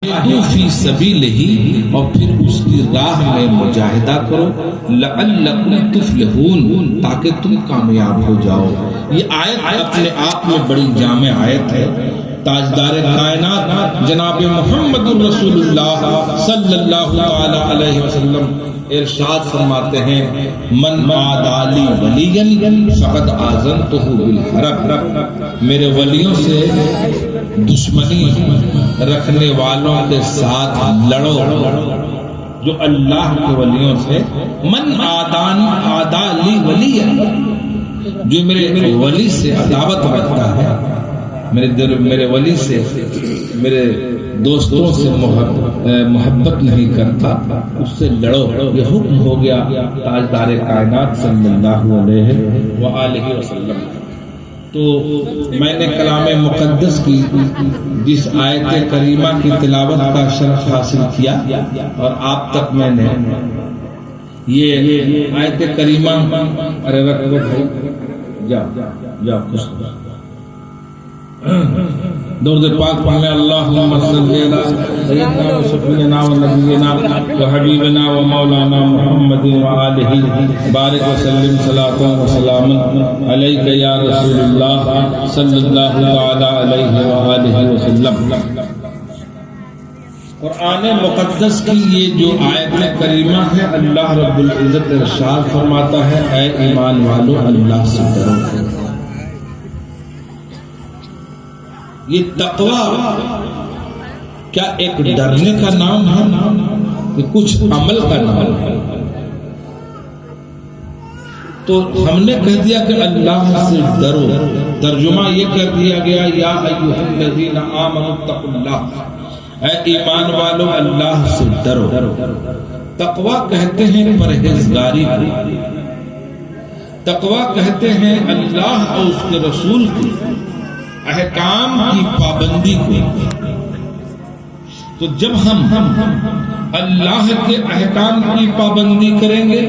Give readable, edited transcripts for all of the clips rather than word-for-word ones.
فی سبیلہ، اور پھر اس کی راہ میں مجاہدہ کرو، لعلکم تفلحون، تاکہ تم کامیاب ہو جاؤ۔ یہ آیت اپنے آپ میں بڑی جامع آیت ہے۔ تاجدار کائنات جناب محمد رسول اللہ صلی اللہ علیہ وسلم ارشاد فرماتے ہیں، من عادی لی ولیا فقد آذنتہ بالحرب، میرے ولیوں سے دشمنی رکھنے والوں کے ساتھ لڑو۔ جو اللہ کے ولیوں سے، من عادی لی ولیا، جو میرے ولی سے عداوت رکھتا ہے، میرے ولی سے، میرے دوستوں سے محبت نہیں کرتا، اس سے لڑو۔ یہ حکم ہو گیا تاجدار کائنات صلی اللہ علیہ وآلہ وسلم۔ تو میں نے کلام مقدس کی جس آیت کریمہ کی تلاوت کا شرف حاصل کیا، اور آپ تک میں نے یہ آیت کریمہ، ارے جاؤ خوش درود پاک پڑھنے، اللہم صلی علی سیدنا و شفیعنا و نبینا و حبیبنا و مولانا محمد و آلہ بارک وسلم صلاۃ و سلام علیک یا رسول اللہ صلی اللہ علیہ وآلہ وسلم۔ قرآن مقدس کی یہ جو آیت کریمہ ہے، اللہ رب العزت ارشاد فرماتا ہے، اے ایمان والو اللہ سے ڈرو۔ یہ تقویٰ کیا ایک ڈرنے کا نام ہے کہ کچھ عمل کا نام ہے؟ تو ہم نے کہہ دیا کہ اللہ سے ڈرو، ترجمہ یہ کر دیا گیا، یا ایھا الذین آمنوا اتقوا اللہ، اے ایمان والو اللہ سے ڈرو۔ تقویٰ کہتے ہیں پرہیزگاری کو، تقویٰ کہتے ہیں اللہ اور اس کے رسول کی احکام کی پابندی کو۔ تو جب ہم اللہ کے احکام کی پابندی کریں گے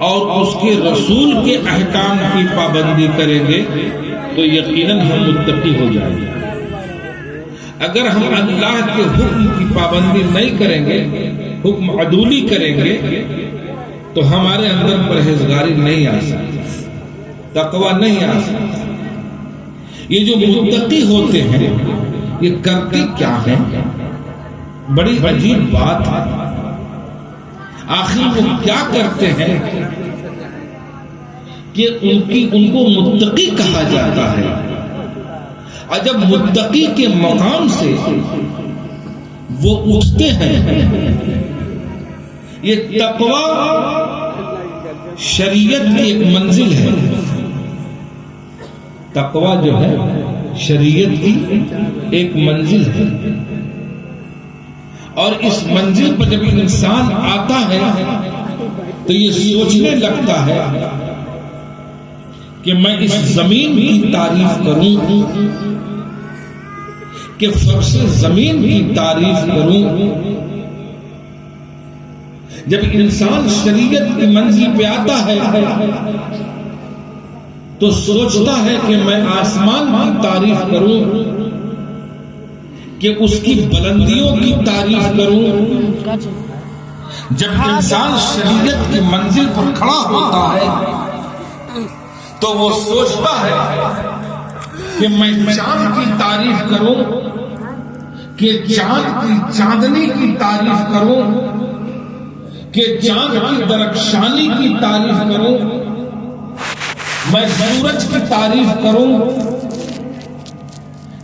اور اس کے رسول کے احکام کی پابندی کریں گے تو یقیناً ہم متقی ہو جائیں گے۔ اگر ہم اللہ کے حکم کی پابندی نہیں کریں گے، حکم عدولی کریں گے، تو ہمارے اندر پرہیزگاری نہیں آ سکتی، تقویٰ نہیں آ سکتی۔ یہ جو متقی ہوتے ہیں یہ کرتے کیا ہیں؟ بڑی عجیب بات ہے۔ آخر وہ کیا کرتے ہیں کہ ان کو متقی کہا جاتا ہے؟ اور جب متقی کے مقام سے وہ اٹھتے ہیں، یہ تقویٰ شریعت کی ایک منزل ہے۔ تقویٰ جو ہے شریعت کی ایک منزل ہے، اور اس منزل پر جب انسان آتا ہے تو یہ سوچنے لگتا ہے کہ میں اس زمین کی تعریف کروں کہ فرش زمین کی تعریف کروں۔ جب انسان شریعت کی منزل پہ آتا ہے تو سوچتا ہے کہ میں آسمان کی تعریف کروں، کہ اس کی بلندیوں کی تعریف کروں۔ جب انسان شریعت کی منزل پر کھڑا ہوتا ہے تو وہ سوچتا ہے کہ میں چاند کی تعریف کروں، کہ چاند کی چاندنی کی تعریف کروں، کہ چاند کی درخشانی کی تعریف کروں، میں سورج کی تعریف کروں،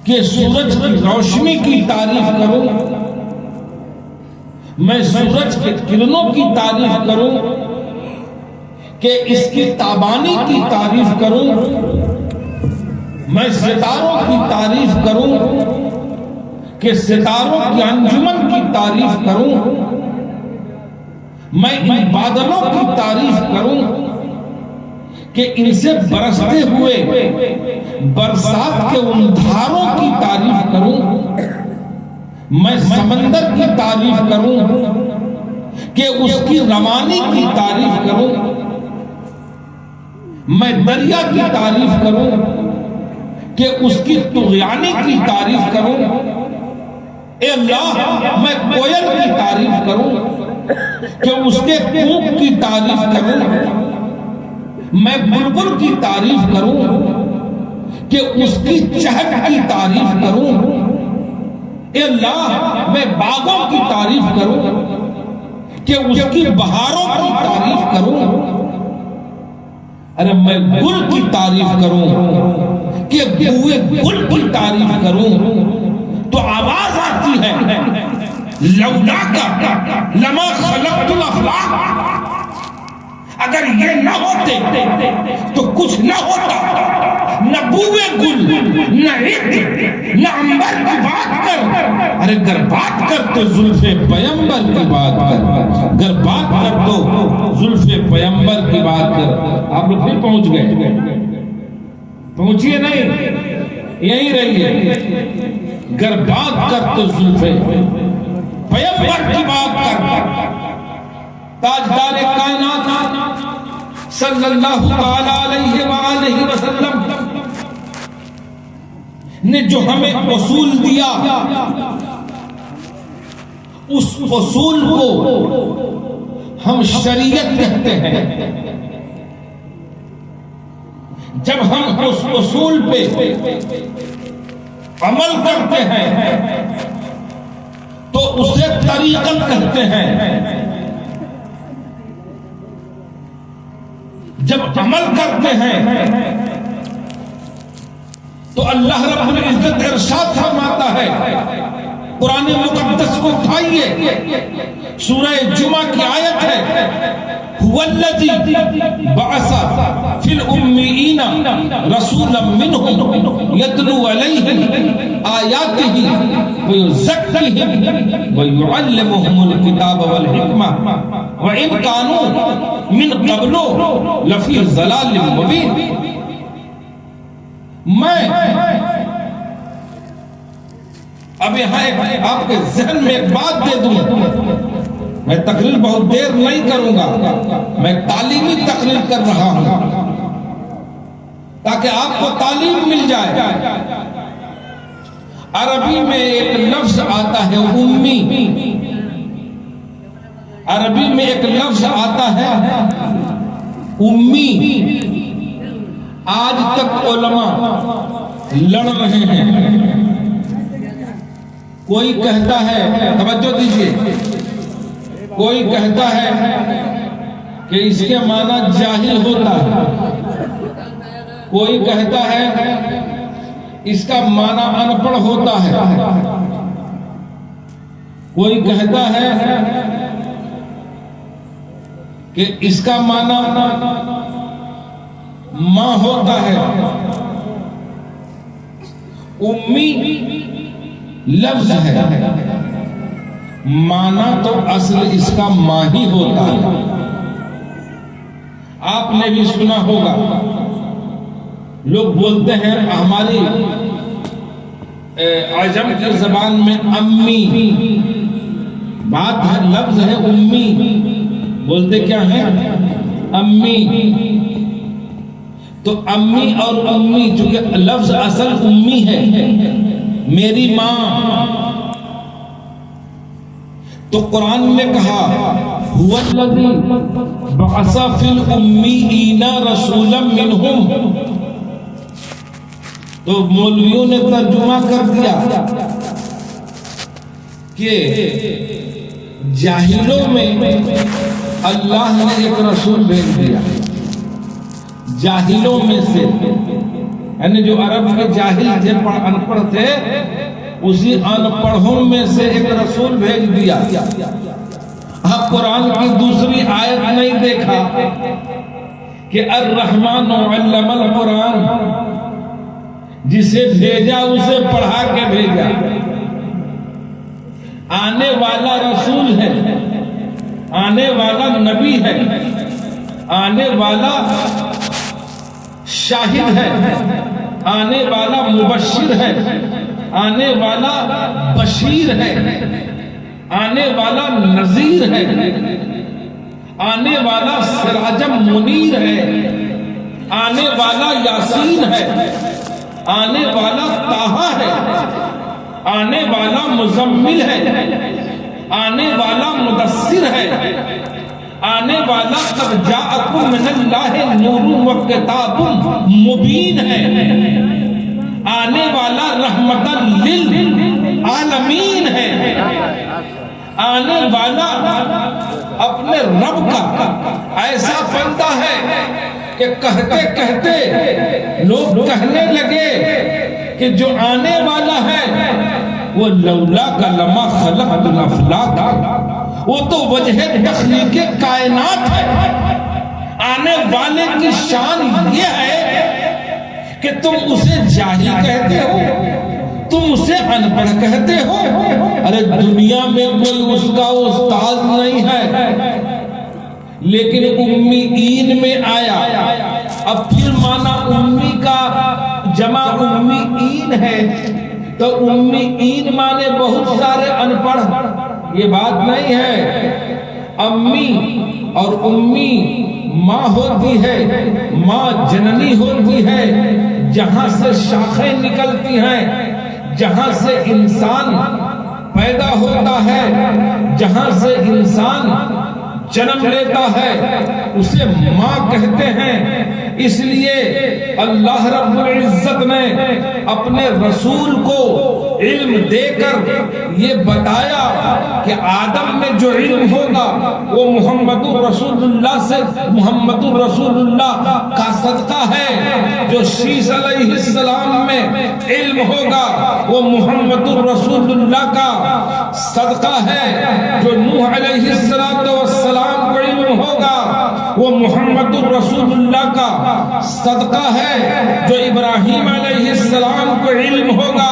کہ سورج کی روشنی کی تعریف کروں، میں سورج کے کرنوں کی تعریف کروں، کہ اس کی تابانی کی تعریف کروں، میں ستاروں کی تعریف کروں، کہ ستاروں کی انجمن کی تعریف کروں، میں ان بادلوں کی تعریف کروں کہ ان سے برستے ہوئے برسات کے ان دھاروں کی تعریف کروں، میں سمندر کی تعریف کروں کہ اس کی روانی کی تعریف کروں، میں دریا کی تعریف کروں کہ اس کی طغیانی کی تعریف کروں، اے اللہ میں کوئل کی تعریف کروں کہ اس کے کوک کی تعریف کروں، میں بلبل کی تعریف کروں کہ اس کی چہک کی تعریف کروں، اے اللہ میں باغوں کی تعریف کروں کہ اس کی بہاروں کی تعریف کروں، ارے میں گل کی تعریف کروں کہ بوئے گل کی تعریف کروں تو آواز آتی ہے لولاک لما خلقت الافلاک، اگر یہ نہ ہوتے تو کچھ نہ ہوتا، نہ بوئے گل نہ عطر نہ عنبر کی بات کر، ارے گر بات کر تو زلف پیمبر کی بات کر، گر بات کر تو زلف پیمبر کی بات کر۔ آپ لوگ پھر پہنچ گئے، پہنچیے نہیں، یہیں رہیے، گر بات کر تو زلف پیمبر کی بات کر۔ تاجدار کائنات صلی اللہ تعالی علیہ وآلہ وسلم نے جو ہمیں اصول دیا، اس اصول کو ہم شریعت کہتے ہیں۔ جب ہم اس اصول پہ عمل کرتے ہیں تو اسے طریقت کہتے ہیں، جب عمل کرتے ہیں تو اللہ رب العزت ارشاد فرماتا ہے، قرآن مقدس کو اٹھائیے، سورہ جمعہ کی آیت ہے، هو الذی بعث فی الأمیین رسولا منہم یتلو علیہم آیاتہ ویزکیہم ویعلمہم الکتاب والحکمہ وَإِنْ كَانُوا مِنْ قَبْلُ لَفِي ضَلَالٍ مُبِينٍ۔ میں اب یہاں آپ کے ذہن میں ایک بات دے دوں، میں تقریر بہت دیر نہیں کروں گا، میں تعلیمی تقریر کر رہا ہوں تاکہ آپ کو تعلیم مل جائے۔ عربی میں ایک لفظ آتا ہے امی، عربی میں ایک لفظ آتا ہے امی۔ آج تک علماء لڑ رہے ہیں، کوئی کہتا ہے، توجہ دیجئے، کوئی کہتا ہے کہ اس کے معنی جاہل ہوتا ہے، کوئی کہتا ہے اس کا معنی ان پڑھ ہوتا ہے، کوئی کہتا ہے کہ اس کا معنی ماں ہوتا ہے۔ امی لفظ ہے، معنی تو اصل اس کا ماں ہی ہوتا ہے۔ آپ نے بھی سنا ہوگا، لوگ بولتے ہیں ہماری عجم کی زبان میں امی، بات ہے لفظ ہے امی، بولتے کیا ہے امی۔ تو امی اور امی چونکہ لفظ اصل امی ہے، میری ماں، تو قرآن میں کہا هو الذی بعث فی الامیین رسولا منہم، تو مولویوں نے ترجمہ کر دیا کہ جاہلوں میں اللہ نے ایک رسول بھیج دیا، جاہلوں میں سے، یعنی جو عرب کے جاہل تھے، ان پڑھ تھے، اسی ان پڑھوں میں سے ایک رسول بھیج دیا۔ آپ قرآن کی دوسری آیت نہیں دیکھا کہ الرحمن علم القرآن، جسے بھیجا اسے پڑھا کے بھیجا۔ آنے والا رسول ہے، آنے والا نبی ہے، آنے والا شاہد ہے، آنے والا مبشر ہے، آنے والا بشیر ہے، آنے والا نذیر ہے، آنے والا سراجم منیر ہے، آنے والا یاسین ہے، آنے والا طٰہٰ ہے، آنے والا مزمل ہے، آنے والا مدثر ہے، آنے والا قد جاءکم من اللہ نور و کتاب مبین ہے، آنے والا رحمتا للعالمین ہے، آنے والا اپنے رب کا ایسا بندہ ہے کہ کہتے کہتے لوگ کہنے لگے کہ جو آنے والا ہے وہ لولا کا لما خلقت الافلاک، وہ تو وجہ تخلیق کائنات ہے۔ آنے والے کی شان یہ ہے کہ تم اسے جاہل کہتے ہو، تم اسے ان پڑھ کہتے ہو۔ ارے دنیا میں کوئی اس کا استاد نہیں ہے، لیکن امیین میں آیا۔ اب پھر مانا امی کا جمع امیین ہے، تو امیین مانے بہت سارے ان پڑھ، یہ بات نہیں ہے۔ امی اور امی ماں ہوتی ہے، ماں جننی ہوتی ہے، جہاں سے شاخیں نکلتی ہیں، جہاں سے انسان پیدا ہوتا ہے، جہاں سے انسان جنم لیتا ہے، اسے ماں کہتے ہیں۔ اس لیے اللہ رب العزت نے اپنے رسول کو علم دے کر یہ بتایا کہ آدم میں جو علم ہوگا وہ محمد رسول اللہ سے، محمد رسول اللہ کا صدقہ ہے۔ جو شیس علیہ السلام میں علم ہوگا وہ محمد رسول اللہ کا صدقہ ہے۔ جو نوح علیہ السلام کو علم ہوگا وہ محمد رسول اللہ کا صدقہ ہے۔ جو ابراہیم علیہ السلام کو علم ہوگا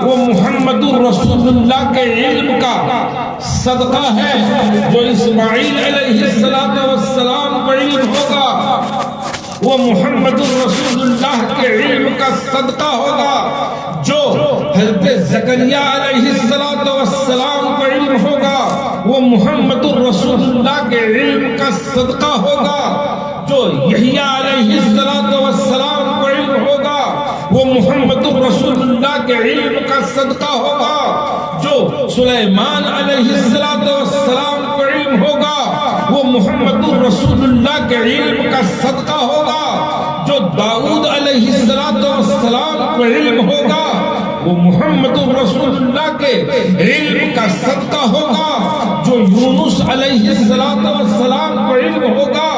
وہ محمد رسول اللہ کے علم کا صدقہ ہے۔ جو اسماعیل علیہ السلام کو علم ہوگا وہ محمد رسول اللہ کے علم کا صدقہ ہوگا۔ جو حضرت زکریا علیہ السلام کو علم ہوگا وہ محمد رسول اللہ کے علم کا صدقہ ہوگا۔ جو یحییٰ علیہ السلام کو علم ہوگا وہ محمد رسول اللہ کے علم کا صدقہ ہوگا۔ جو سلیمان علیہ السلام کو علم ہوگا وہ محمد رسول اللہ کے علم کا صدقہ ہوگا۔ جو داؤد علیہ السلام کو علم ہوگا وہ محمد رسول اللہ کے علم کا صدقہ ہوگا۔ جو یونس علیہ السلام کو علم ہوگا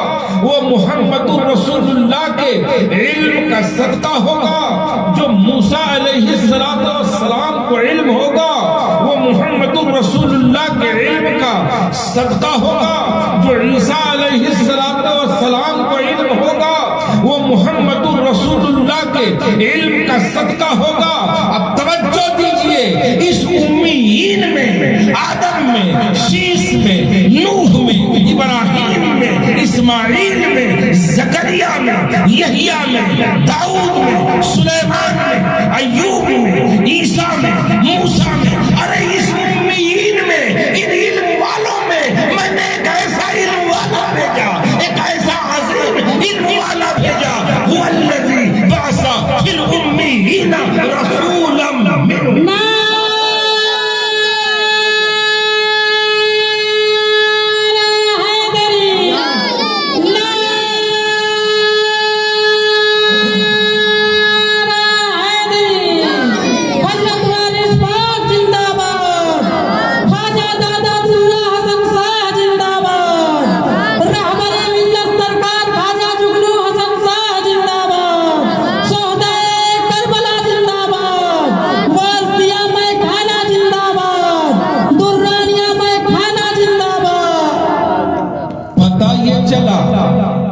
وہ محمد رسول اللہ کے علم کا صدقہ ہوگا۔ جو موسیٰ علیہ السلام کو علم ہوگا وہ محمد رسول اللہ کے علم کا صدقہ ہوگا۔ جو عیسیٰ علیہ السلام کو علم ہوگا وہ محمد رسول اللہ کے علم کا صدقہ ہوگا۔ اب توجہ دیجئے، اس امیین میں، آدم میں، شیس میں، نوح میں، ابراہیم میں، اسماعیل میں، زکریا میں، یحییٰ میں، داؤد میں، سلیمان میں، ایوب میں، عیسیٰ میں، موسیٰ میں، ارے اس امیین میں، ان علم والوں میں میں نے ایک ایسا علم والا بھیجا، ایک ایسا عظیم علم والا بھیجا، هو الذی بعث فی الامیین رسولا منہم۔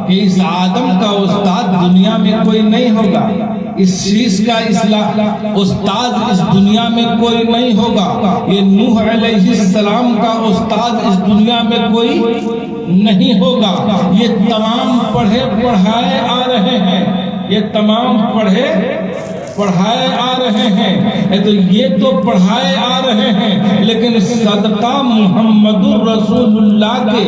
کہ اس آدم کا استاد دنیا میں کوئی نہیں ہوگا، اس شیش کا استاد اس دنیا میں کوئی نہیں ہوگا، یہ نوح علیہ السلام کا استاد اس دنیا میں کوئی نہیں ہوگا۔ یہ تمام پڑھے پڑھائے آ رہے ہیں، یہ تمام پڑھے پڑھائے آ رہے ہیں، تو یہ تو پڑھائے آ رہے ہیں لیکن صدقہ محمد الرسول اللہ کے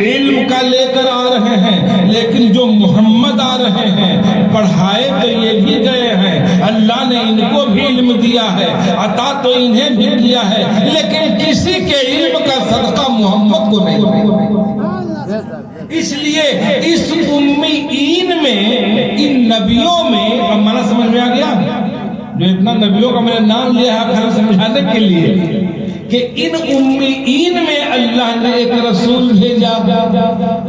علم کا لے کر آ رہے ہیں، لیکن جو محمد آ رہے ہیں پڑھائے تو یہ بھی گئے ہیں، اللہ نے ان کو بھی علم دیا ہے، عطا تو انہیں بھی کیا ہے، لیکن کسی کے علم کا صدقہ محمد کو نہیں۔ اس لیے اس امیین میں، ان نبیوں میں، اب مانا سمجھ میں آ گیا جو اتنا نبیوں کا میں نے نام لیا ہے گھر سمجھانے کے لیے کہ ان امیین میں اللہ نے ایک رسول بھیجا،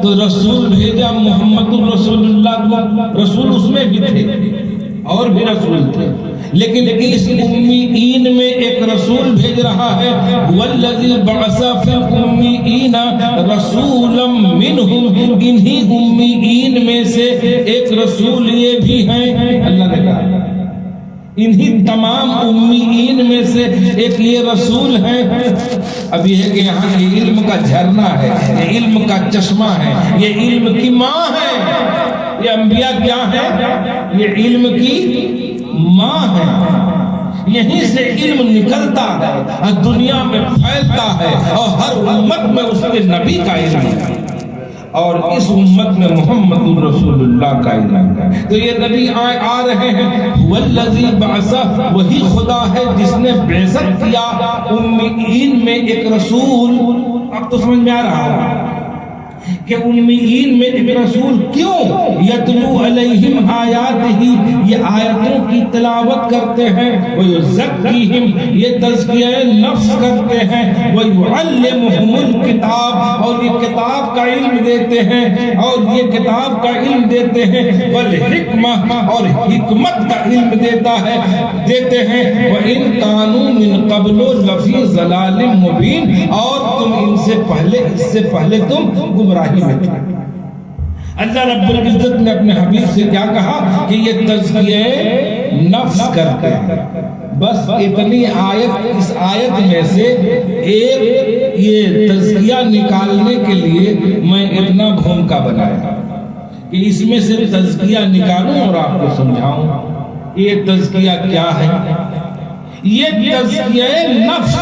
تو رسول بھیجا محمد الرسول اللہ کو، رسول اس میں بھی تھے اور بھی رسول تھے، لیکن اس امیین میں ایک رسول بھیج رہا ہے، والذی بعث فی الامیین رسولا منہم، انہی امیین میں سے ایک رسول یہ بھی ہیں، اللہ نے کہا انہی تمام امیین میں سے ایک یہ رسول ہے۔ اب یہ ہے کہ یہاں یہ علم کا جھرنا ہے، یہ علم کا چشمہ ہے، یہ علم کی ماں ہے، یہ انبیاء کیا ہے؟ یہ علم کی ماں ہے، یہیں سے علم نکلتا ہے، دنیا میں پھیلتا ہے، اور ہر امت میں اس کے نبی کا علم ہے، اور اس امت میں محمد رسول اللہ کا علم ہے۔ تو یہ نبی آ رہے ہیں، والذی بعث، وہی خدا ہے جس نے بعثت کیا امیین میں ایک رسول۔ اب تو سمجھ میں آ رہا ہے کہ امیین میں ایک رسول کیوں؟ یتلو علیہم آیاتہ، یہ آیتوں کی تلاوت کرتے ہیں، ویزکیہم، یہ تزکیہ نفس کرتے ہیں، ویعلمہم الکتاب، اور یہ کتاب کا علم دیتے ہیں، اور یہ کتاب کا علم دیتے ہیں، والحکمہ، اور حکمت کا علم دیتے ہیں، وَإِن كَانُوا مِن قَبْلُ لَفِي ضَلَالٍ مُبِينٍ، اور تم اس سے پہلے تم گمراہی میں تھے۔ اللہ رب العزت نے اپنے حبیب سے کیا کہا کہ یہ تزکیہ نفس کرتے ہیں۔ بس اتنی آیت، اس آیت میں سے ایک یہ تزکیہ نکالنے کے لیے میں اتنا بھومکا بنایا کہ اس میں سے تزکیہ نکالوں اور آپ کو سمجھاؤں یہ تزکیہ کیا ہے۔ یہ تزکیہ نفس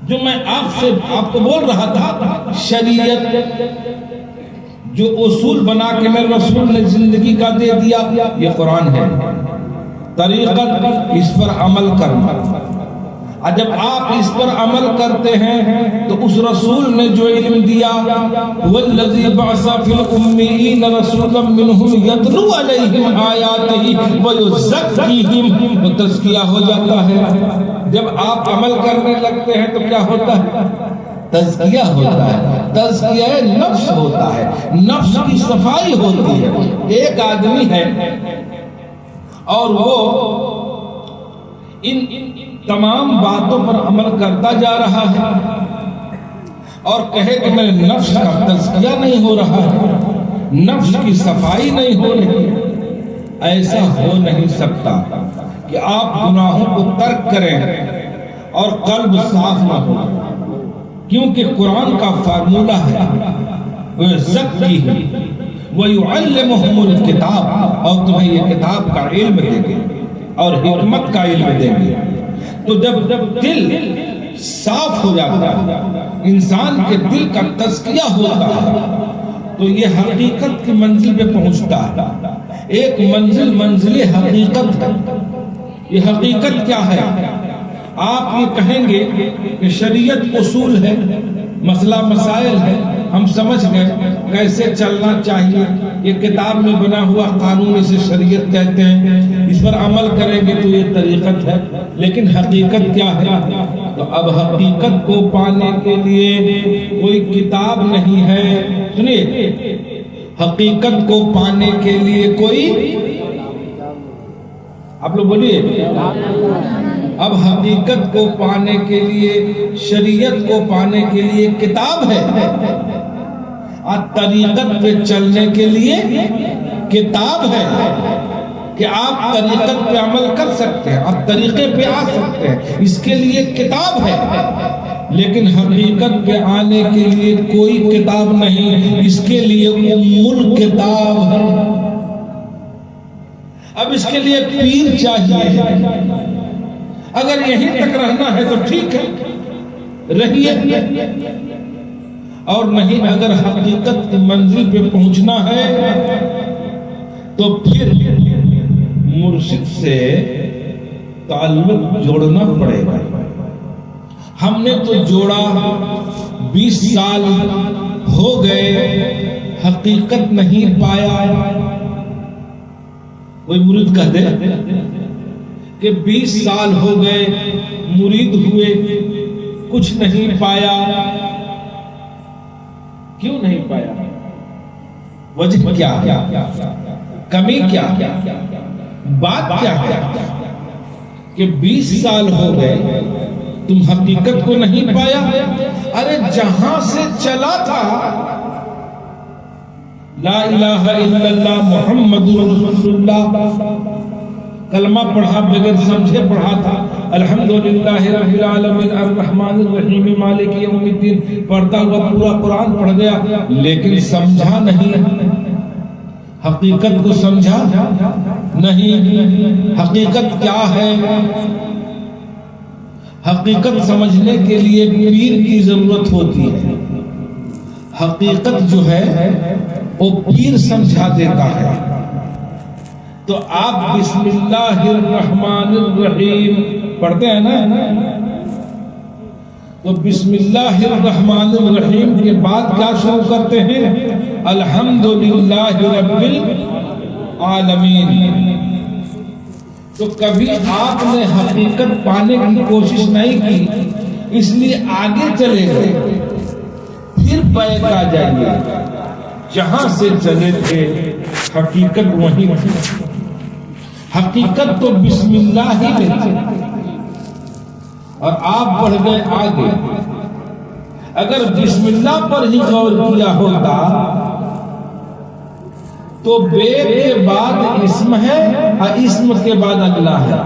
جو میں آپ کو بول رہا تھا، شریعت جو اصول بنا کے میرے رسول نے زندگی کا دے دیا، یہ قرآن ہے، طریقت اس پر عمل کرنا، اور جب آپ اس پر عمل کرتے ہیں تو اس رسول نے جو علم دیا، والذی بعث فی الامیین رسولا منہم یتلو علیہم آیاتہ ویزکیہم، وہ تزکیہ ہو جاتا ہے۔ جب آپ عمل کرنے لگتے ہیں تو کیا ہوتا ہے؟ تزکیہ ہوتا ہے، تزکیہ نفس ہوتا ہے، نفس کی صفائی ہوتی ہے۔ ایک آدمی ہے اور وہ ان تمام باتوں پر عمل کرتا جا رہا ہے اور کہے کہ میرے نفس کا تزکیہ نہیں ہو رہا ہے، نفس کی صفائی نہیں ہو رہی، ایسا ہو نہیں سکتا کہ آپ گناہوں کو ترک کریں اور قلب صاف نہ ہو، کیونکہ قرآن کا فارمولہ ہے وَيُزَكِّيهِمْ وَيُعَلِّمُهُمُ الْكِتَابَ، اور تمہیں یہ کتاب کا علم دے گے اور حکمت کا علم دے گے۔ تو جب دل صاف ہو جاتا ہے، انسان کے دل کا تزکیہ ہوتا ہے، تو یہ حقیقت کی منزل پہ پہنچتا ہے۔ ایک منزل حقیقت ہے۔ یہ حقیقت کیا ہے؟ آپ یہ کہیں گے کہ شریعت اصول ہے، مسئلہ مسائل ہے، ہم سمجھ گئے کیسے چلنا چاہیے، یہ کتاب میں بنا ہوا قانون اسے شریعت کہتے ہیں، اس پر عمل کریں گے تو یہ طریقت ہے۔ لیکن حقیقت کیا ہے؟ تو اب حقیقت کو پانے کے لیے کوئی کتاب نہیں ہے، سنیے، حقیقت کو پانے کے لیے کوئی، آپ لوگ بولیے، اب حقیقت کو پانے کے لیے، شریعت کو پانے کے لیے کتاب ہے، اور طریقت پہ چلنے کے لیے کتاب ہے کہ آپ طریقت پہ عمل کر سکتے ہیں، آپ طریقے پہ آ سکتے ہیں، اس کے لیے کتاب ہے۔ لیکن حقیقت پہ آنے کے لیے کوئی کتاب نہیں، اس کے لیے ام الکتاب ہے۔ اب اس کے لیے پیر چاہیے. اگر یہیں تک رہنا ہے تو ٹھیک ہے رہیے، اور نہیں اگر حقیقت کی منزل پہ پہنچنا ہے تو پھر مرشد سے تعلق جوڑنا پڑے گا. ہم نے تو جوڑا، 20 سال ہو گئے، حقیقت نہیں پایا. کوئی مرید کہہ دے کہ 20 سال ہو گئے مرید ہوئے، کچھ نہیں پایا. کیوں نہیں پایا؟ وجہ کیا ہے؟ کمی کیا ہے؟ بات کیا ہے کہ 20 سال ہو گئے تم حقیقت کو نہیں پایا؟ ارے جہاں سے چلا تھا لا الہ الا اللہ محمد رسول اللہ، کلمہ پڑھا بغیر سمجھے پڑھا تھا، الحمدللہ رب العالمین الرحمن الرحیم مالک یوم الدین پڑھتا ہوا پورا قرآن پڑھ گیا، لیکن سمجھا نہیں. حقیقت کو سمجھا نہیں. حقیقت کیا ہے؟ حقیقت سمجھنے کے لیے پیر کی ضرورت ہوتی ہے. حقیقت جو ہے وہ پیر سمجھا دیتا ہے. تو آپ بسم اللہ الرحمن الرحیم پڑھتے ہیں نا، تو بسم اللہ الرحمن الرحیم کے بعد کیا شروع کرتے ہیں؟ الحمدللہ رب العالمین. تو کبھی آپ نے حقیقت پانے کی کوشش نہیں کی، اس لیے آگے چلے گئے، پھر بیک آ جائیے. جہاں سے چلے تھے حقیقت وہیں تھی. حقیقت تو بسم اللہ ہی میں تھی اور آپ بڑھ گئے آگے. اگر بسم اللہ پر ہی غور کیا ہوتا تو بے کے بعد اسم ہے اور اسم کے بعد اگلا ہے.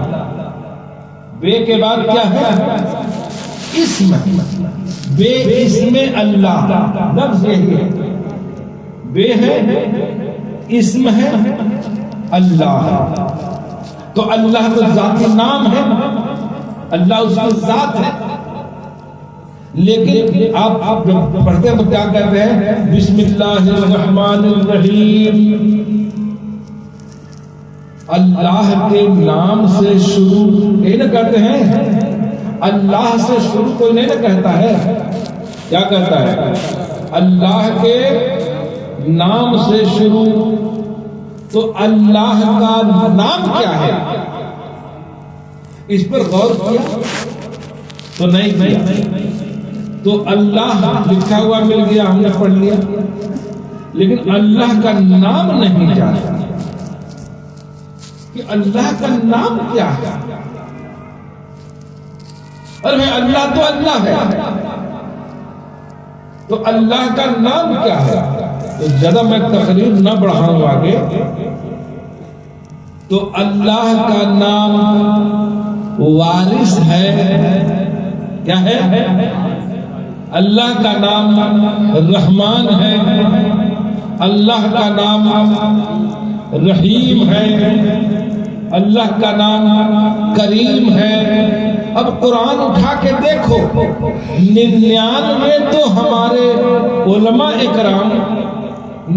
بے کے بعد کیا ہے؟ اسم. بے اسم اللہ، لفظ یہی ہے. بے ہے، اسم ہے، اللہ ہے. تو اللہ کا ذاتی نام ہے، اللہ اس کی ذات ہے. لیکن آپ جب پڑھتے ہیں تو کیا کہتے ہیں؟ بسم اللہ الرحمن الرحیم. اللہ کے نام سے شروع یہ نہ کرتے ہیں. اللہ سے شروع کوئی نہیں نہ کہتا ہے. کیا کہتا ہے؟ اللہ کے نام سے شروع. تو اللہ کا نام کیا ہے؟ اس پر غور کیا تو نہیں. تو اللہ لکھا ہوا مل گیا، ہم نے پڑھ لیا، لیکن اللہ کا نام نہیں جانا کہ اللہ کا نام کیا ہے. ارے اللہ تو اللہ ہے، تو اللہ کا نام کیا ہے؟ تو زیادہ میں تقریر نہ بڑھاؤں آگے. تو اللہ کا نام وارث ہے. کیا ہے؟ اللہ کا نام رحمان ہے، اللہ کا نام رحیم ہے، اللہ کا نام کریم ہے. اب قرآن اٹھا کے دیکھو، 99 تو ہمارے علماء اکرام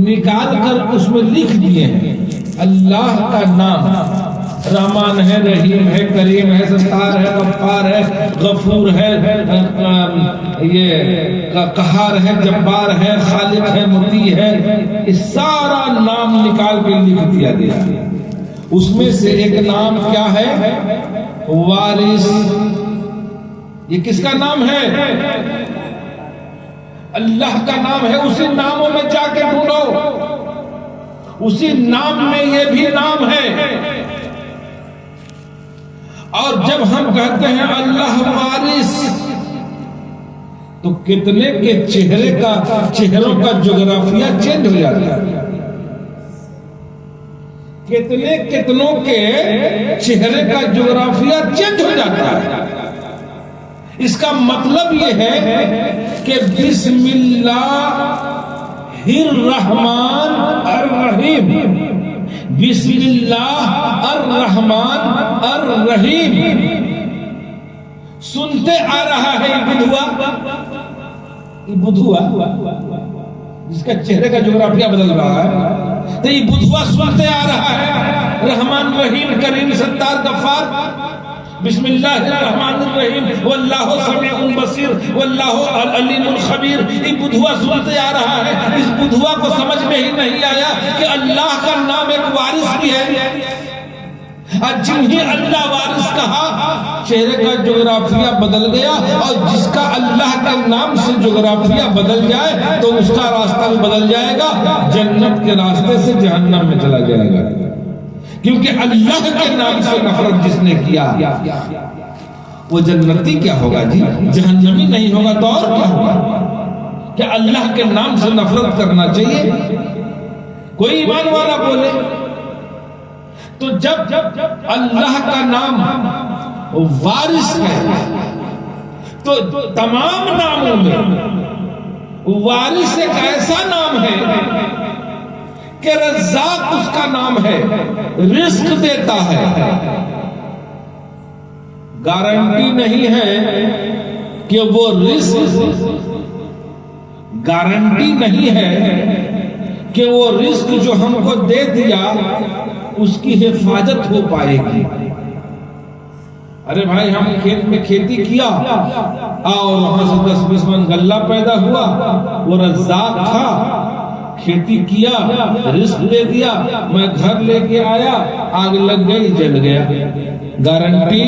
نکال کر اس میں لکھ دیے ہیں. اللہ کا نام رحمان ہے، رحیم ہے، کریم ہے، ستار ہے، غفار ہے، غفور ہے، یہ قہار ہے، جبار ہے، خالق ہے، مطیع ہے. اس سارا نام نکال کے لکھ دیا گیا. اس میں سے ایک نام کیا ہے؟ وارث. یہ کس کا نام ہے؟ اللہ کا نام ہے. اسی ناموں میں جا کے ڈھونڈو، اسی نام میں یہ بھی نام ہے. اور جب ہم کہتے ہیں اللہ وارث تو کتنے کے چہروں کا جغرافیہ چینج ہو جاتا ہے. کتنوں کے چہرے کا جغرافیہ چینج ہو جاتا ہے. اس کا مطلب یہ ہے کہ بسم اللہ الرحمن الرحیم بسم اللہ الرحمن الرحیم سنتے آ رہا ہے یہ بدھوا جس کا چہرے کا جغرافیہ بدل رہا ہے، تو یہ بدھوا سنتے آ رہا ہے رحمان رحیم کریم ستار غفار بسم اللہ الرحمن الرحیم واللہ سمیع بصیر واللہ علیم الخبیر، یہ بدھوا سنتے آ رہا ہے۔ اس بدھوا کو سمجھ میں ہی نہیں آیا کہ اللہ کا نام ایک وارث بھی ہے، اور جنہیں اللہ وارث کہا چہرے کا جغرافیہ بدل گیا، اور جس کا اللہ کے نام سے جغرافیہ بدل جائے تو اس کا راستہ بھی بدل جائے گا، جنت کے راستے سے جہنم میں چلا جائے گا، کیونکہ اللہ کے نام سے نفرت جس نے کیا وہ جنتی کیا ہوگا جی؟ جہنمی نہیں ہوگا تو اور کیا ہوگا؟ کہ اللہ کے نام سے نفرت کرنا چاہیے؟ کوئی ایمان والا بولے تو جب اللہ کا نام وارث ہے تو تمام ناموں میں وارث ایک ایسا نام ہے کہ رزاق اس کا نام ہے، رزق دیتا ہے۔ گارنٹی نہیں ہے کہ وہ رزق، گارنٹی نہیں ہے کہ وہ رزق جو ہم کو دے دیا اس کی حفاظت ہو پائے گی۔ ارے بھائی ہم کھیت میں کھیتی کیا اور وہاں سے 10-20 من غلہ پیدا ہوا، وہ رزاق تھا، کھیتی کیا، رزق دے دیا، میں گھر لے کے آیا، آگ لگ گئی، جل گیا۔ گارنٹی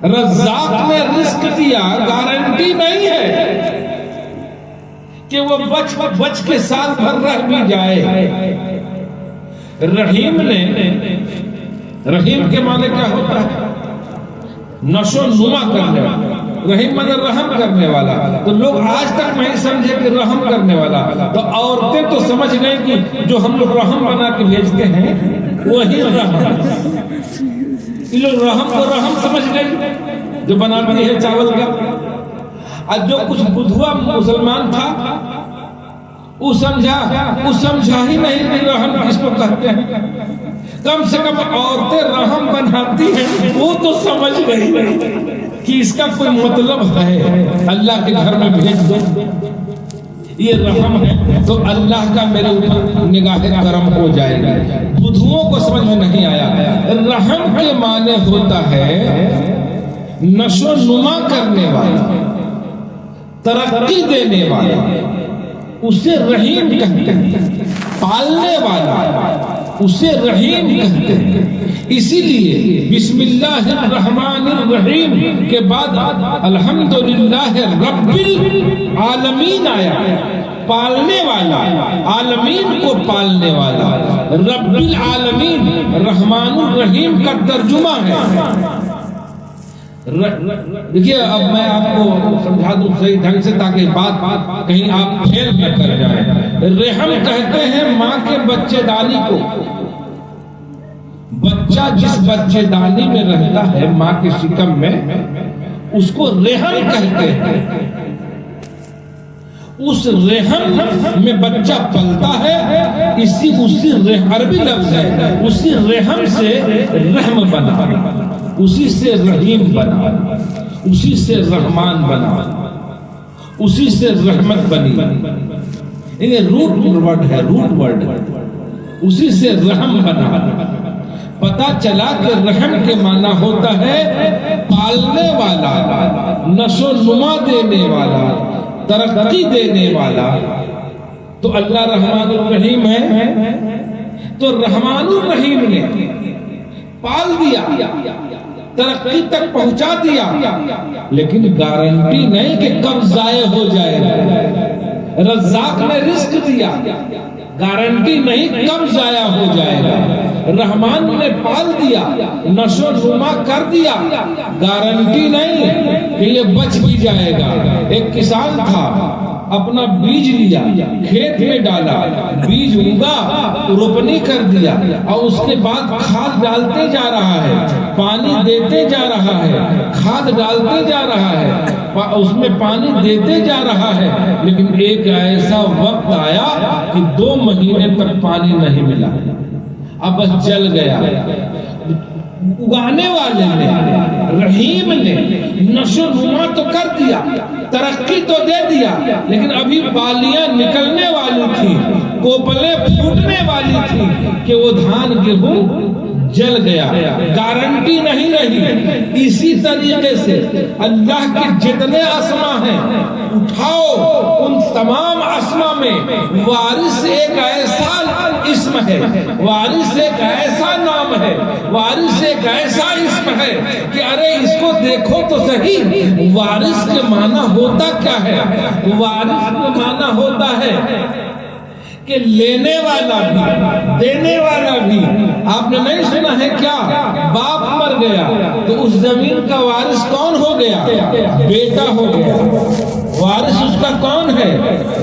رزاق نے رزق دیا، گارنٹی نہیں ہے کہ وہ بچ کے سال بھر رہ بھی جائے۔ رحیم نے، رحیم کے معنی کیا ہوتا ہے؟ نشو نما کرنے والا، رحیم مطلب رحم کرنے والا۔ تو لوگ آج تک نہیں سمجھے کہ رحم کرنے والا، تو عورتیں تو سمجھ گئے کہ جو ہم لوگ رحم بنا کے بھیجتے ہیں وہی رحم، یہ لوگ رحم کو رحم سمجھ گئے جو بناتی ہے چاول کا۔ اور جو کچھ بدھوا مسلمان تھا وہ سمجھا ہی نہیں کہ رحم کس کو کہتے ہیں۔ کم سے کم عورتیں رحم بناتی ہیں وہ تو سمجھ گئی کہ اس کا کوئی مطلب ہے، اللہ کے گھر میں بھیج دو، یہ رحم ہے تو اللہ کا میرے اوپر نگاہ کرم ہو جائے گا۔ بدھوؤں کو سمجھ میں نہیں آیا۔ رحم کے معنی ہوتا ہے نشو نما کرنے والا، ترقی دینے والا، اسے رحیم کہتے ہیں۔ پالنے والا اسے رحیم کہتے ہیں۔ اسی لیے بسم اللہ الرحمن الرحیم کے بعد الحمدللہ رب العالمین آیا، پالنے والا، عالمین کو پالنے والا۔ رب العالمین رحمان الرحیم کا ترجمہ ہے۔ دیکھیے اب میں آپ کو سمجھا دوں صحیح ڈھنگ سے تاکہ بات کہیں آپ پھیل نہ کر جائیں۔ رحم کہتے ہیں ماں کے بچے دانی کو۔ بچہ جس بچے دانی میں رہتا ہے ماں کے شکم میں اس کو رحم کہتے ہیں۔ اس رحم میں بچہ پلتا ہے، اسی عربی لفظ ہے، اسی رحم سے رحم بنا، اسی سے رحیم بنا، اسی سے رحمان بنا، اسی سے رحمت بنی۔ یہ روٹ ورڈ ہے، روٹ ورڈ، اسی سے رحم بنا۔ پتا چلا کہ رحم کے معنی ہوتا ہے پالنے والا، نشو نما دینے والا، ترقی دینے والا۔ تو اللہ رحمان الرحیم ہے، تو رحمان الرحیم نے پال دیا، ترقی تک پہنچا دیا، لیکن گارنٹی نہیں کہ کب ضائع ہو جائے گا۔ رزاق نے رزق دیا، گارنٹی نہیں کب ضائع ہو جائے گا۔ رحمان نے پال دیا، نشو نما کر دیا، گارنٹی نہیں کہ یہ بچ بھی جائے گا۔ ایک کسان تھا، اپنا بیج لیا، کھیت میں ڈالا، بیج اگا، روپنی کر دیا، اور اس کے بعد کھاد ڈالتے جا رہا ہے، پانی دیتے جا رہا ہے، کھاد ڈالتے جا رہا ہے۔ اس میں پانی دیتے جا رہا ہے، لیکن ایک ایسا وقت آیا کہ 2 مہینے تک پانی نہیں ملا، اب بس جل گیا۔ اگانے والے نے، رحیم نے نشو نما تو کر دیا، ترقی تو دے دیا، لیکن ابھی بالیاں نکلنے والی تھی، کوپلیں پھوٹنے والی تھی کہ وہ دھان گیہوں جل گیا، گارنٹی نہیں رہی۔ اسی طریقے سے اللہ کے جتنے اسما ہیں اٹھاؤ، ان تمام اسما میں وارث ایک ایسا اسم ہے، وارث ایک ایسا نام ہے، وارث ایک ایسا اسم ہے کہ ارے اس کو دیکھو تو صحیح، وارث کے معنی ہوتا کیا ہے؟ وارث کے معنی ہوتا ہے کہ لینے والا بھی، دینے والا بھی۔ آپ نے نہیں سنا ہے کیا؟ باپ مر گیا تو اس زمین کا وارث کون ہو گیا؟ بیٹا ہو گیا۔ وارث اس کا کون ہے؟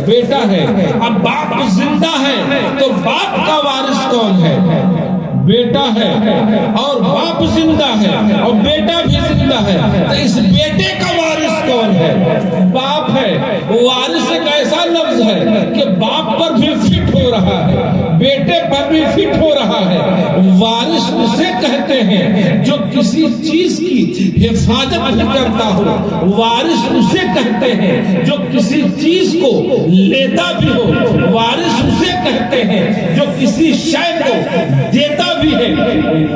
بیٹا ہے۔ اب باپ زندہ ہے تو باپ کا وارث کون ہے؟ بیٹا ہے۔ اور باپ زندہ ہے اور بیٹا بھی زندہ ہے، تو اس بیٹے کا وارث کون ہے؟ باپ ہے۔ وارث ایک ایسا لفظ ہے کہ باپ پر بھی فٹ ہو رہا ہے، بیٹے پر بھی فٹ ہو رہا ہے۔ وارث اسے کہتے ہیں جو کسی چیز کی حفاظت بھی کرتا ہو، وارث اسے کہتے ہیں جو کسی چیز کو لیتا بھی ہو، وارث اسے کہتے ہیں جو کسی شے کو دیتا بھی ہے،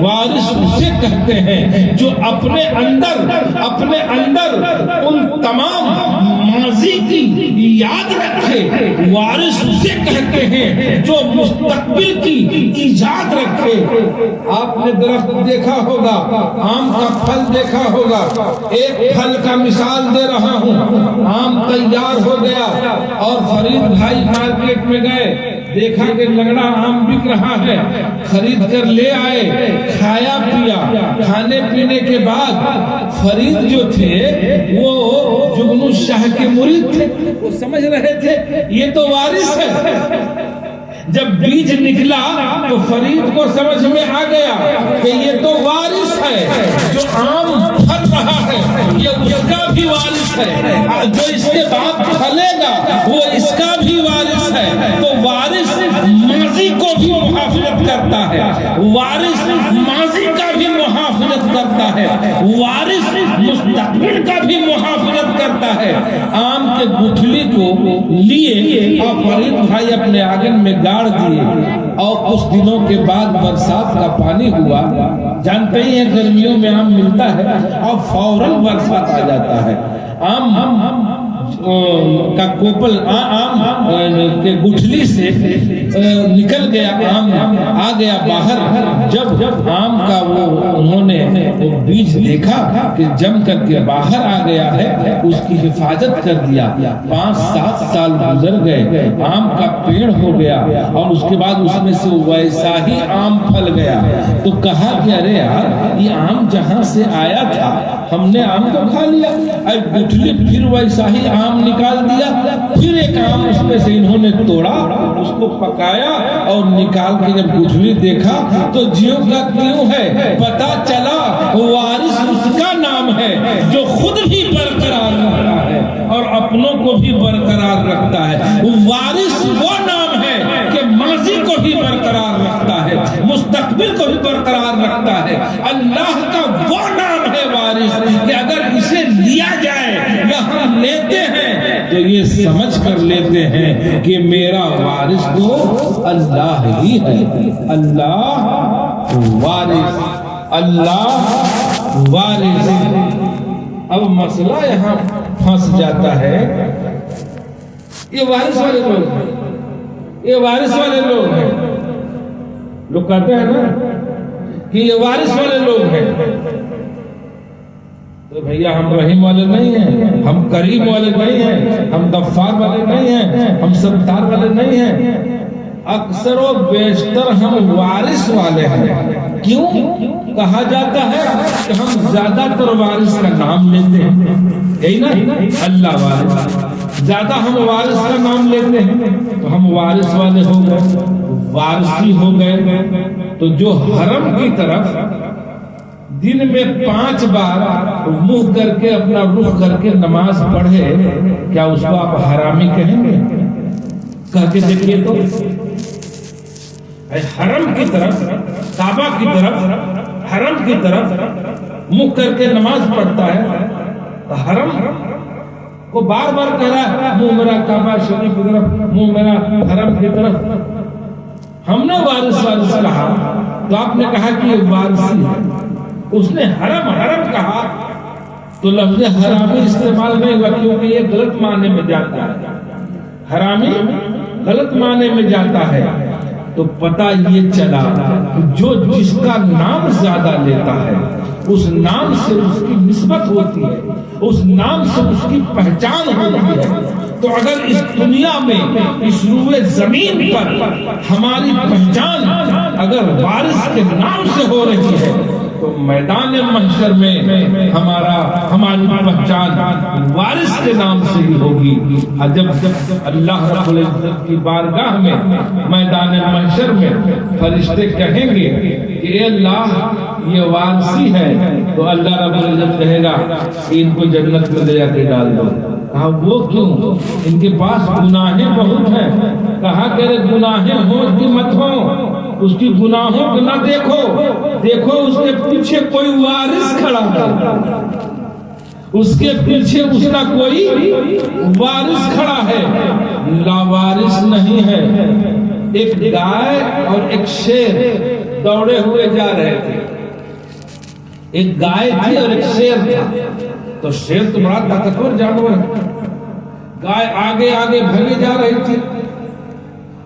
وارث اسے کہتے ہیں جو اپنے اندر ان تمام ماضی کی یاد رکھے، وارث اسے کہتے ہیں جو مستقبل کی ایجاد رکھے۔ آپ نے درخت دیکھا ہوگا، آم کا پھل دیکھا ہوگا، ایک پھل کا مثال دے رہا ہوں۔ آم تیار ہو گیا اور فرید بھائی مارکیٹ میں گئے، دیکھا کہ لنگڑا آم بک رہا ہے، خرید کر لے آئے، کھایا پیا۔ کھانے پینے کے بعد فرید جو تھے وہ جگنو شاہ کے مرید تھے، وہ سمجھ رہے تھے یہ تو وارث ہے۔ جب بیج نکلا تو فرید کو سمجھ میں آ گیا کہ یہ تو وارث ہے، جو آم پھل رہا ہے یہ اس کا بھی وارث ہے، جو اس کے بعد پھلے گا وہ اس کا بھی وارث ہے۔ تو وارث ماضی کو بھی محافظت کرتا ہے، وارث ماضی کا بھی محافظت کرتا ہے، وارث مستقبل کا بھی محافظت کرتا ہے۔ آم کے گٹھلی کو لیے اور فرید بھائی اپنے آنگن میں گاڑ دیے، اور کچھ دنوں کے بعد برسات کا پانی ہوا۔ جانتے ہی ہیں گرمیوں میں آم ملتا ہے اور فوراً برسات آ جاتا ہے۔ آم کا کوپل آم کے گٹھلی سے نکل گیا، آم آ گیا باہر۔ جب آم کا انہوں نے وہ بیج دیکھا کہ جم کر کے باہر آ گیا ہے، اس کی حفاظت کر دیا۔ 5-7 سال گزر گئے، آم کا پیڑ ہو گیا اور اس کے بعد اس میں سے ویسا ہی آم پھل گیا۔ تو کہا کہ ارے یار، یہ آم جہاں سے آیا تھا ہم نے آم تو کھا لیا، گٹھلی پھر ویسا ہی آم نکال دیا۔ پھر ایک آم اس میں سے انہوں نے توڑا، اس کو پکایا اور نکال کے جب گٹھلی دیکھا تو جیوں کا تیوں ہے۔ پتا چلا وارث اس کا نام ہے جو خود بھی برقرار رکھتا ہے اور اپنوں کو بھی برقرار رکھتا ہے۔ وارث وہ نام ہے کہ ماضی کو بھی برقرار رکھتا ہے، مستقبل کو بھی برقرار رکھتا ہے۔ اللہ کا وہ نام ہے وارث کہ اگر اسے لیا جائے یا ہم لیتے ہیں تو یہ سمجھ کر لیتے ہیں کہ میرا وارث تو اللہ ہی ہے۔ اللہ وارث، اللہ وارث۔ اب مسئلہ یہاں پھنس جاتا ہے، یہ وارث والے لوگ ہیں، یہ وارث والے لوگ ہیں۔ لوگ کہتے ہیں نا کہ یہ وارث والے لوگ ہیں، تو بھیا ہم رحیم والے نہیں ہیں، ہم کریم والے نہیں ہیں، ہم غفار والے نہیں ہیں، ہم ستار والے نہیں ہیں۔ اکثر و بیشتر ہم وارث والے ہیں۔ کیوں کہا جاتا ہے کہ ہم زیادہ تر وارث کا نام لیتے ہیں، یہی نا، اللہ وارث، زیادہ ہم وارث کا نام لیتے ہیں تو ہم وارث والے ہو گئے، وارثی ہو گئے۔ تو جو حرم کی طرف دن میں 5 بار منہ کر کے اپنا رخ کر کے نماز پڑھے، کیا اس کو آپ حرامی کہیں گے؟ کہہ کے دیکھیے تو، حرم کی طرف، کعبہ کی طرف، حرم کی طرف منہ کر کے نماز پڑھتا ہے، تو حرم کو بار بار کہہ رہا ہے منہ میرا کعبہ شریف کی طرف، منہ میرا حرم کی طرف۔ ہم نے وارث کہا تو آپ نے کہا کہ یہ وارثی ہے، اس نے حرم حرم کہا تو لفظ حرامی استعمال نہیں ہوا، کیونکہ یہ غلط معنی میں جاتا ہے، حرامی غلط معنی میں جاتا ہے۔ تو پتہ یہ چلا کہ جو جس کا نام زیادہ لیتا ہے اس نام سے اس کی نسبت ہوتی ہے، اس نام سے اس کی پہچان ہوتی ہے۔ تو اگر اس دنیا میں، اس روئے زمین پر ہماری پہچان اگر وارث کے نام سے ہو رہی ہے تو میدان محشر میں ہماری پہچان وارث کے نام سے ہی ہوگی۔ جب اللہ رب العزت کی بارگاہ میں میدان محشر میں فرشتے کہیں گے کہ اے اللہ یہ وارثی ہے، تو اللہ رب العزت کہے گا ان کو جنت میں لے جا کے ڈال دو۔ کہا وہ کیوں؟ ان کے پاس گناہیں بہت ہیں۔ کہا کہ گناہیں ہوں کہ مت ہوں، اس کی گناہوں کو نہ دیکھو، دیکھو اس کے پیچھے کوئی وارث کھڑا ہے، اس کے پیچھے اس کا کوئی وارث کھڑا ہے، لاوارث نہیں ہے۔ ایک گائے اور ایک شیر دوڑے ہوئے جا رہے تھے، ایک گائے تھی اور ایک شیر تھا۔ تو شیر تو بڑا طاقتور جانور ہے، گائے آگے آگے بھگے جا رہی تھی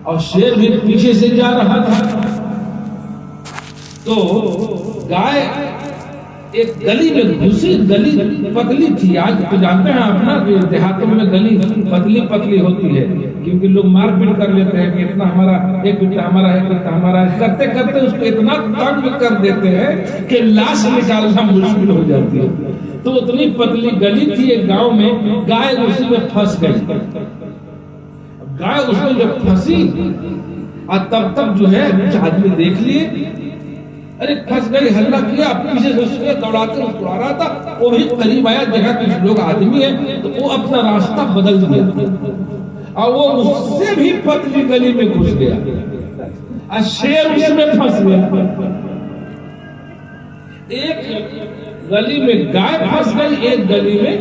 اور شیر بھی پیچھے سے جا رہا تھا۔ تو گائے ایک گلی میں گھسی، گلی پتلی تھی۔ آج تو جانتے ہیں آپ نا کہ دیہاتوں میں گلی پتلی پتلی ہوتی ہے، کیونکہ لوگ مار پیٹ کر لیتے ہیں کہ اتنا ہمارا ایک بیٹا ہمارا ہے، بیٹا ہمارا ہے، کرتے کرتے اس کو اتنا تنگ کر دیتے ہیں کہ لاش نکالنا مشکل ہو جاتی ہے۔ تو اتنی پتلی گلی تھی ایک گاؤں میں، گائے اسی میں پھنس گئی۔ گائے اس میں جب پھنسی اور تب جو ہے کچھ آدمی دیکھ لیے، ارے پھنس گئی، ہلہ کیا، پیچھے سے دوڑاتے اس کو آ رہا تھا، وہ بھی قریب آیا، دیکھا کچھ لوگ آدمی ہیں تو وہ اپنا راستہ بدل دیا اور وہ اس سے بھی پتلی گلی میں گھس گیا اور شیر اس میں پھنس گیا۔ ایک گلی میں گائے پھنس گئی، ایک گلی میں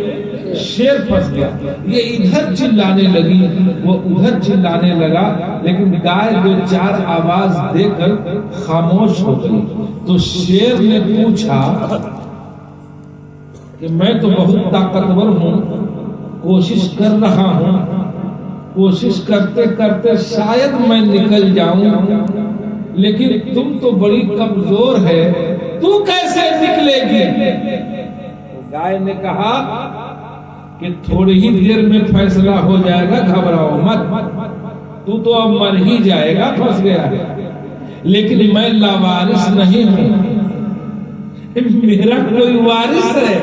شیر پھنس گیا۔ یہ ادھر چلانے لگی، وہ ادھر چلانے لگا، لیکن گائے دو چار آواز دے کر خاموش ہو گئی۔ تو شیر نے پوچھا کہ میں تو بہت طاقتور ہوں، کوشش کر رہا ہوں، کوشش کرتے کرتے شاید میں نکل جاؤں، لیکن تم تو بڑی کمزور ہے، تو کیسے نکلے گی؟ گائے نے کہا کہ تھوڑی ہی دیر میں فیصلہ ہو جائے گا، گھبراؤ مت، تو اب مر ہی جائے گا، پھنس گیا، لیکن میں لاوارث نہیں ہوں، میرا کوئی وارث ہے،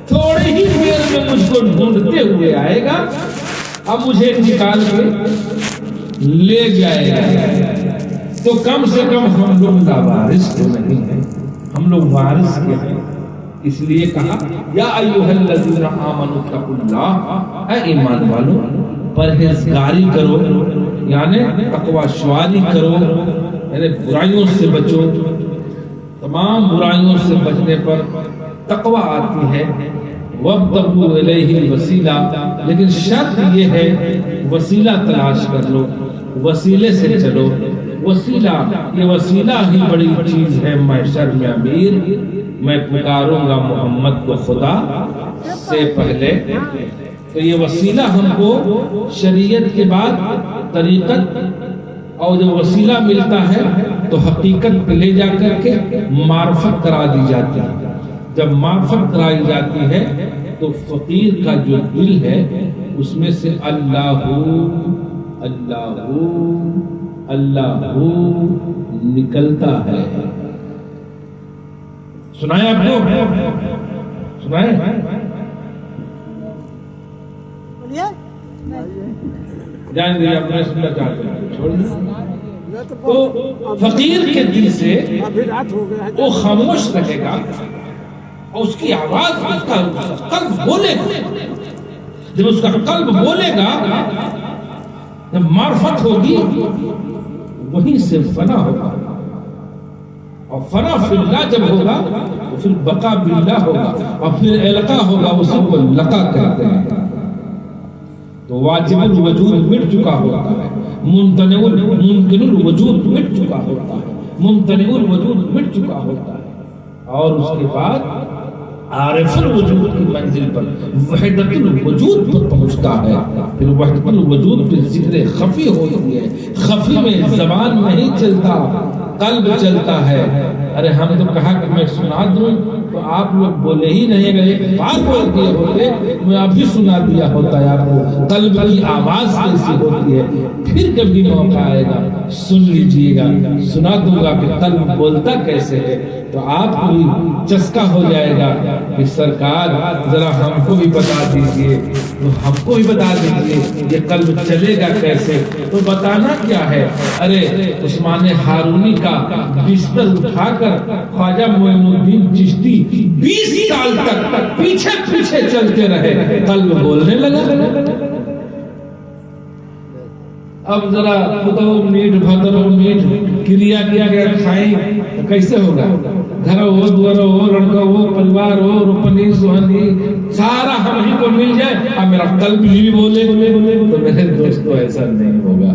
تھوڑی ہی دیر میں مجھ کو ڈھونڈتے ہوئے آئے گا، اب مجھے نکال کے لے جائے گا۔ تو کم سے کم ہم لوگ لاوارث تو نہیں ہیں، ہم لوگ وارث کے ہیں۔ اس لیے کہا یا ایھا الذین آمنوا اتقوا اللہ، اے ایمان والو پرہیزگاری کرو، یعنی تقوی شواری کرو، یعنی برائیوں سے بچو۔ تمام برائیوں سے بچنے پر تقوی آتی ہے، وابتغوا الیہ الوسیلہ، لیکن شرط یہ ہے وسیلہ تلاش کر لو، وسیلے سے چلو۔ وسیلہ، یہ وسیلہ ہی بڑی چیز ہے محشر میں امیر۔ میں پکاروں گا محمد کو خدا سے پہلے، تو یہ وسیلہ ہم کو شریعت کے بعد طریقت، اور جب وسیلہ ملتا ہے تو حقیقت پہ لے جا کر کے معرفت کرا دی جاتی ہے۔ جب معرفت کرائی جاتی ہے تو فقیر کا جو دل ہے اس میں سے اللہ اللہ اللہ نکلتا ہے۔ سنائے آپ کو، سنائے جائیں گے اپنے سننا چاہتے ہیں، چھوڑ دیں تو فقیر کے دل سے وہ خاموش رہے گا اور اس کی آواز اس کا قلب بولے گا. جب اس کا قلب بولے گا، جب معرفت ہوگی، وہیں سے فنا ہوگا. اور فنا فی اللہ جب ہوگا تو پھر بقا باللہ ہوگا، اور پھر القا ہوگا، اسی کو لقا کہتے ہیں. تو واجب الوجود مٹ چکا ہوتا ہے، ممتنع الوجود مٹ چکا ہوتا ہے، ممتنع الوجود مٹ چکا ہوتا ہے. اور اس کے بعد عارف الوجود کی منزل پر وحدت الوجود پر پہنچتا ہے. پھر وحدت الوجود پہ ذکر خفی ہوتی ہے. خفی میں زبان نہیں چلتا، قلب چلتا ہے. ارے ہم تو کہا کہ میں سنا دوں تو آپ لوگ بولے ہی نہیں گئے. ایک بار بول دیے ہوتے میں ابھی سنا دیا ہوتا ہے آپ کو. قلب کی آواز کیسی ہوتی ہے، پھر کبھی موقع آئے گا سن لیجئے گا، سنا دوں گا کہ قلب بولتا کیسے ہے. تو آپ کو بھی چسکا ہو جائے گا کہ سرکار ذرا ہم کو بھی بتا دیجئے، تو ہم کو بھی بتا دیجئے یہ قلب چلے گا کیسے. تو بتانا کیا ہے، ارے عثمان ہارونی کا بستر اٹھا کر خواجہ معین الدین چشتی 20 سال تک پیچھے پیچھے چلتے رہے، قلب بولنے لگا. اب ذرا خدا میٹ بھدر میٹ کریا کیا گیا کھائیں تو کیسے ہوگا. گھر ہو دوار ہو لڑکا ہو پریوار ہو روپنی سوہنی سارا ہم ہی کو مل جائے اور میرا قلب بھی بولے. تو میرے دوستو ایسا نہیں ہوگا.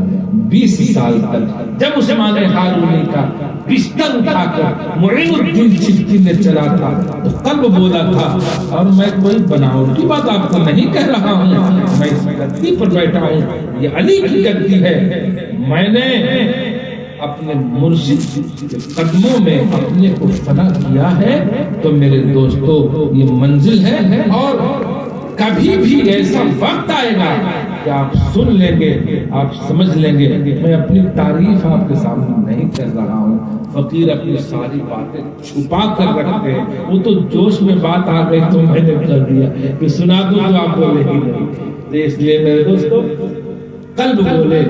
20 سال تک جب عثمان ہارونی کا بستر اٹھا کر معین الدین چشتی نے چلا تھا تو قلب بولا تھا. اور میں کوئی بناوٹی بات آپ کو نہیں کہہ رہا ہوں، میں اس گدی پر بیٹھا ہوں، یہ علی کی گدی ہے. میں نے اپنے مرشد کے قدموں میں اپنے کو فنا کیا ہے. تو میرے دوستو یہ منزل ہے، اور کبھی بھی ایسا وقت آئے گا کہ آپ سن لیں گے، آپ سمجھ لیں گے. میں اپنی تعریف آپ کے سامنے نہیں کر رہا ہوں. فقیر اپنی ساری باتیں چھپا کر رکھتے ہیں. وہ تو جوش میں بات آ گئی تو میں نے کر دیا کہ سنا دوں تو آپ بولے ہی نہیں. اس لیے میرے دوستو قلب بولے.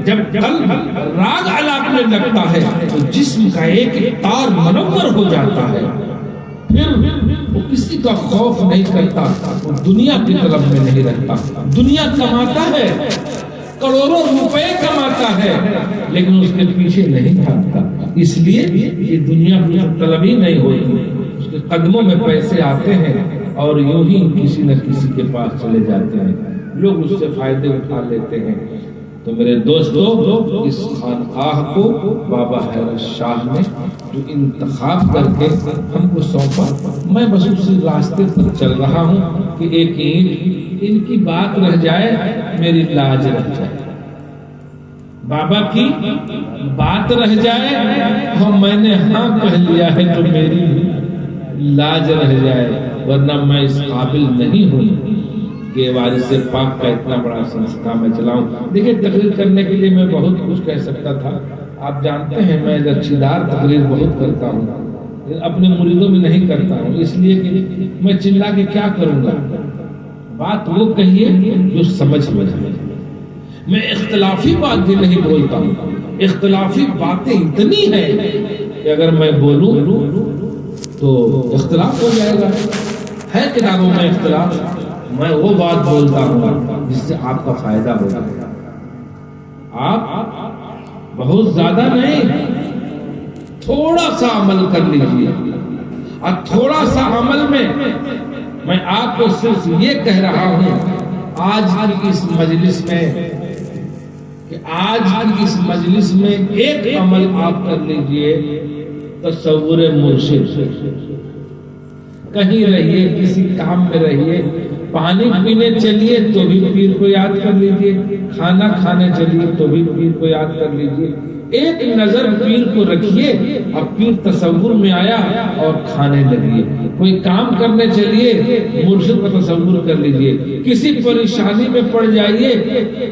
جب قلب راگ الاپنے لگتا ہے تو جسم کا ایک تار منور ہو جاتا ہے. پھر وہ کسی کا خوف نہیں کرتا، وہ دنیا کی طرف میں نہیں رہتا. دنیا کماتا ہے، کروڑوں روپے کماتا ہے، لیکن اس کے پیچھے نہیں بھاگتا. اس لیے یہ دنیا کی طلب ہی نہیں ہوتی. اس کے قدموں میں پیسے آتے ہیں اور یوں ہی کسی نہ کسی کے پاس چلے جاتے ہیں. لوگ اس سے فائدے اٹھا لیتے ہیں. تو میرے دوستو اس خانقاہ کو بابا حیرت شاہ نے جو انتخاب کر کے ہم کو سونپا، میں بس اسی راستے پر چل رہا ہوں کہ ایک اینٹ ان کی بات رہ جائے میری لاج رہ جائے. بابا کی بات رہ جائے اور میں نے ہاں کہہ لیا ہے تو میری لاج رہ جائے، ورنہ میں اس قابل نہیں ہوں کہ وارث پاک کا اتنا بڑا سنسکار میں چلاؤں. دیکھیں تقریر کرنے کے لیے میں بہت کچھ کہہ سکتا تھا. آپ جانتے ہیں میں لچیدار تقریر بہت کرتا ہوں، اپنے مریدوں میں نہیں کرتا ہوں، اس لیے کہ میں چلا کے کیا کروں گا. بات وہ کہیے جو سمجھ میں آئے. میں اختلافی بات بھی نہیں بولتا ہوں. اختلافی باتیں اتنی ہیں کہ اگر میں بولوں تو اختلاف ہو جائے گا. ہے کتابوں میں اختلاف، میں وہ بات بولتا ہوں جس سے آپ کا فائدہ ہوگا. آپ بہت زیادہ نہیں، تھوڑا سا عمل کر لیجیے. اور تھوڑا سا عمل میں آپ کو صرف یہ کہہ رہا ہوں آج کی اس مجلس میں کہ آج کی اس مجلس میں ایک عمل آپ کر لیجیے. تصور مرشد. کہیں رہیے، کسی کام میں رہیے، پانی پینے چلیے تو بھی پیر کو یاد کر لیجیے، کھانا کھانے چلیے تو بھی پیر کو یاد کر لیجیے. ایک نظر پیر کو رکھیے، اب پیر تصور میں آیا اور کھانے لگیے. کوئی کام کرنے چلیے، مرشد کا تصور کر لیجیے. کسی پریشانی میں پڑ جائیے،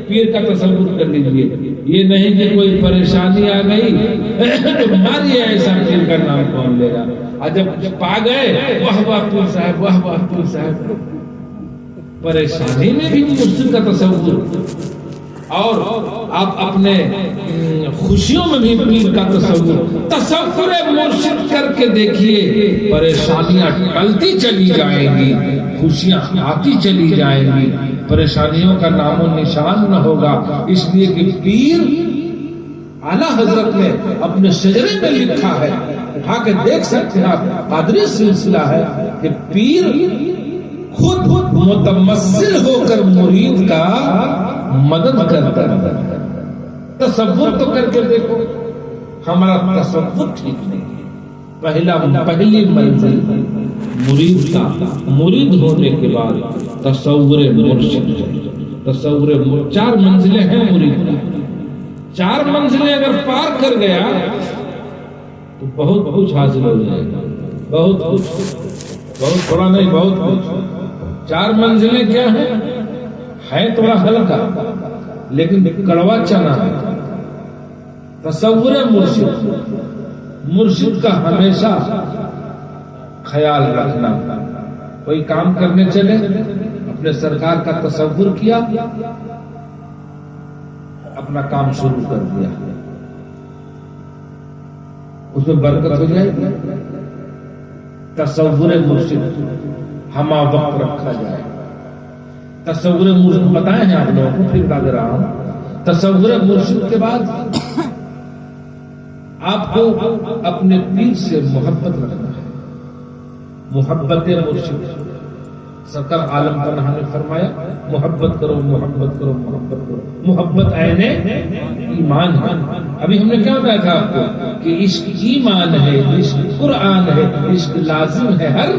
پیر کا تصور کر لیجیے. یہ نہیں کہ کوئی پریشانی آ گئی تو ماریے، ایسا پیر کا نام کون لے گا. اور جب پا گئے واہ واہ پیر صاحب، واہ واہ پیر صاحب. پریشانی میں بھی مرشد کا تصور. اور آپ اپنے خوشیوں میں بھی پیر کا تصور مرشد کر کے دیکھیے، پریشانیاں ٹلتی چلی جائیں گی، خوشیاں آتی چلی جائیں گی، پریشانیوں کا نام و نشان نہ ہوگا۔ اس لیے کہ پیر اعلیٰ حضرت نے اپنے شجرے میں لکھا ہے، اٹھا کے دیکھ سکتے ہیں آپ، قادری سلسلہ ہے کہ پیر خود متمثل ہو کر مرید کا مدد کرتا ہے۔ تصور تو کر کے دیکھو، ہمارا تصور ٹھیک نہیں ہے۔ پہلی منزل مرید کا، مرید ہونے کے بعد تصور مرشد، چار منزلیں ہیں مرید کی، چار منزلیں اگر پار کر گیا تو بہت کچھ حاصل ہو جائے گا، بہت کچھ، بہت تھوڑا نہیں، بہت کچھ۔ چار منزلیں کیا ہیں؟ ہے تھوڑا ہلکا لیکن کڑوا چنا ہے۔ تصور مرشد، مرشد کا ہمیشہ خیال رکھنا۔ کوئی کام کرنے چلے، اپنے سرکار کا تصور کیا، اپنا کام شروع کر دیا، اس میں برکت ہو جائے گی۔ تصور مرشد ہما وقت رکھا جائے۔ تصور مرشد بتائے ہیں آپ لوگوں کو، پھر بتا دے رہا ہوں۔ تصور مرشد کے بعد آپ کو اپنے پیر سے محبت رکھنا ہے، محبت مرشد۔ سرکار عالم پناہ نے فرمایا محبت کرو، محبت کرو، محبت کرو۔ محبت عین ایمان ہے۔ ابھی ہم نے کیا بتایا تھا آپ کو کہ عشق ایمان ہے، عشق قرآن ہے، عشق لازم ہے ہر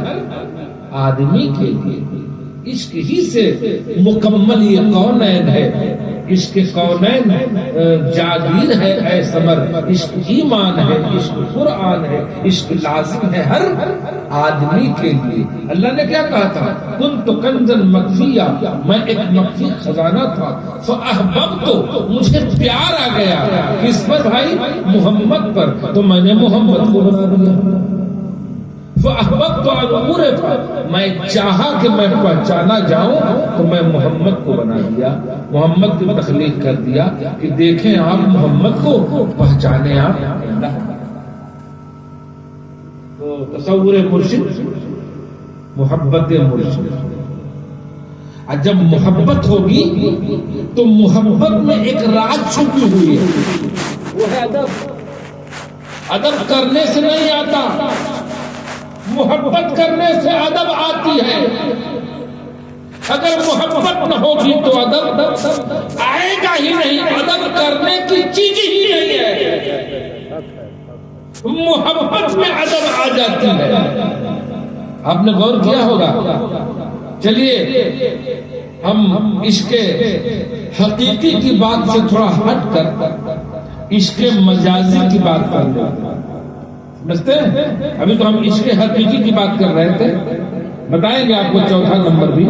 آدمی کے لیے۔ عشق ہی سے مکمل یہ کونین ہے، عشق کونین جاگیر ہے اے ثمر۔ عشق ایمان ہے، عشق قرآن ہے، عشق لازم ہے ہر آدمی کے لیے۔ اللہ نے کیا کہا تھا؟ کنت کنزا مخفیا، میں ایک مخفی خزانہ تھا، فاحببت، مجھے پیار آ گیا کس پر بھائی؟ محمد پر، تو میں نے محمد کو بنا دیا۔ فاحببت ان اعرف، میں چاہا کہ میں پہچانا جاؤں تو میں محمد کو بنا دیا، محمد کی تخلیق کر دیا کہ دیکھیں آپ محمد کو، پہچانے آپ اللہ۔ تو تصور مرشد، محبت مرشد۔ جب محبت ہوگی تو محبت میں ایک راز چھپی ہوئی ہے، وہ ہے ادب۔ ادب کرنے سے نہیں آتا، محبت کرنے سے ادب آتی ہے۔ اگر محبت نہ ہوگی تو ادب آئے گا ہی نہیں، ادب کرنے کی چیز ہی نہیں ہے۔ محبت میں ادب آ جاتی ہے۔ آپ نے غور کیا ہوگا۔ چلیے ہم عشق حقیقی کی بات سے تھوڑا ہٹ کر عشق مجازی کی بات کر لیں۔ سمجھتے ہیں؟ ابھی تو ہم عشق حقیقی کی بات کر رہے تھے، بتائیں گے آپ کو چوتھا نمبر بھی